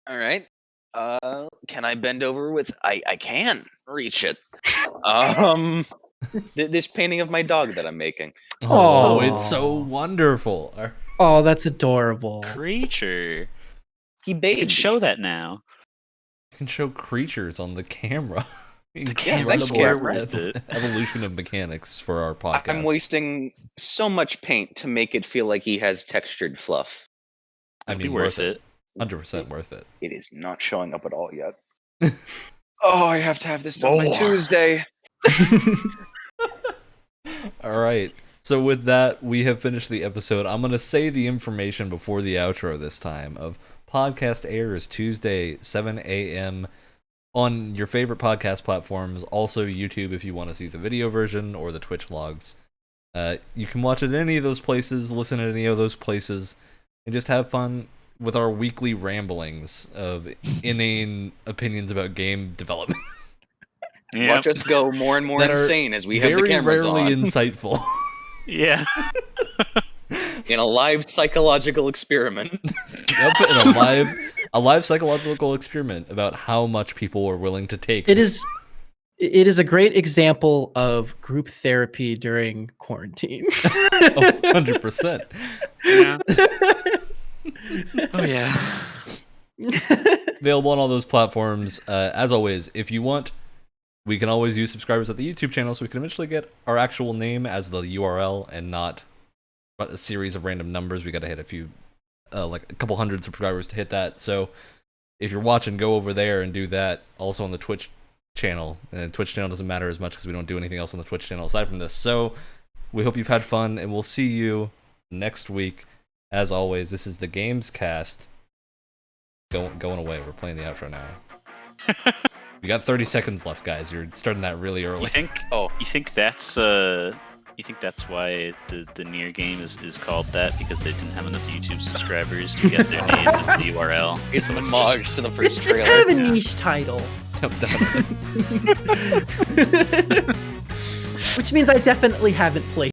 All right. Can I bend over with? I can reach it. This painting of my dog that I'm making. Oh, Aw. it's so wonderful. Oh, that's adorable. Creature. He You bathed. can show that now. You can show creatures on the camera. thanks, Incredible camera. evolution of mechanics for our podcast. I'm wasting so much paint to make it feel like he has textured fluff. I It'll mean, be worth it. 100% worth it. It is not showing up at all yet. Oh, I have to have this done by More. Tuesday. All right. So with that, we have finished the episode. I'm going to say the information before the outro this time of podcast airs Tuesday, 7 a.m. on your favorite podcast platforms. Also YouTube if you want to see the video version or the Twitch logs. You can watch it at any of those places, listen at any of those places, and just have fun with our weekly ramblings of inane opinions about game development. Yeah. Watch us go more and more That are insane as we have the Very cameras rarely on. insightful. Yeah. In a live psychological experiment. Yep, in a live psychological experiment about how much people are willing to take. It is a great example of group therapy during quarantine. 100%. Yeah. Oh yeah. Available on all those platforms. As always, if you want, we can always use subscribers at the YouTube channel so we can eventually get our actual name as the URL and not a series of random numbers. We got to hit a few, like a couple hundred subscribers to hit that. So if you're watching, go over there and do that. Also on the Twitch channel. And Twitch channel doesn't matter as much because we don't do anything else on the Twitch channel aside from this. So we hope you've had fun, and we'll see you next week. As always, this is the Gamescast. Going away. We're playing the outro now. We got 30 seconds left, guys. You're starting that really early. You think? Oh. You think that's why the Nier game is called that, because they didn't have enough YouTube subscribers to get their name as the URL? It's an Let's homage just- to the first It's trailer. kind of a niche title, Definitely. which means I definitely haven't played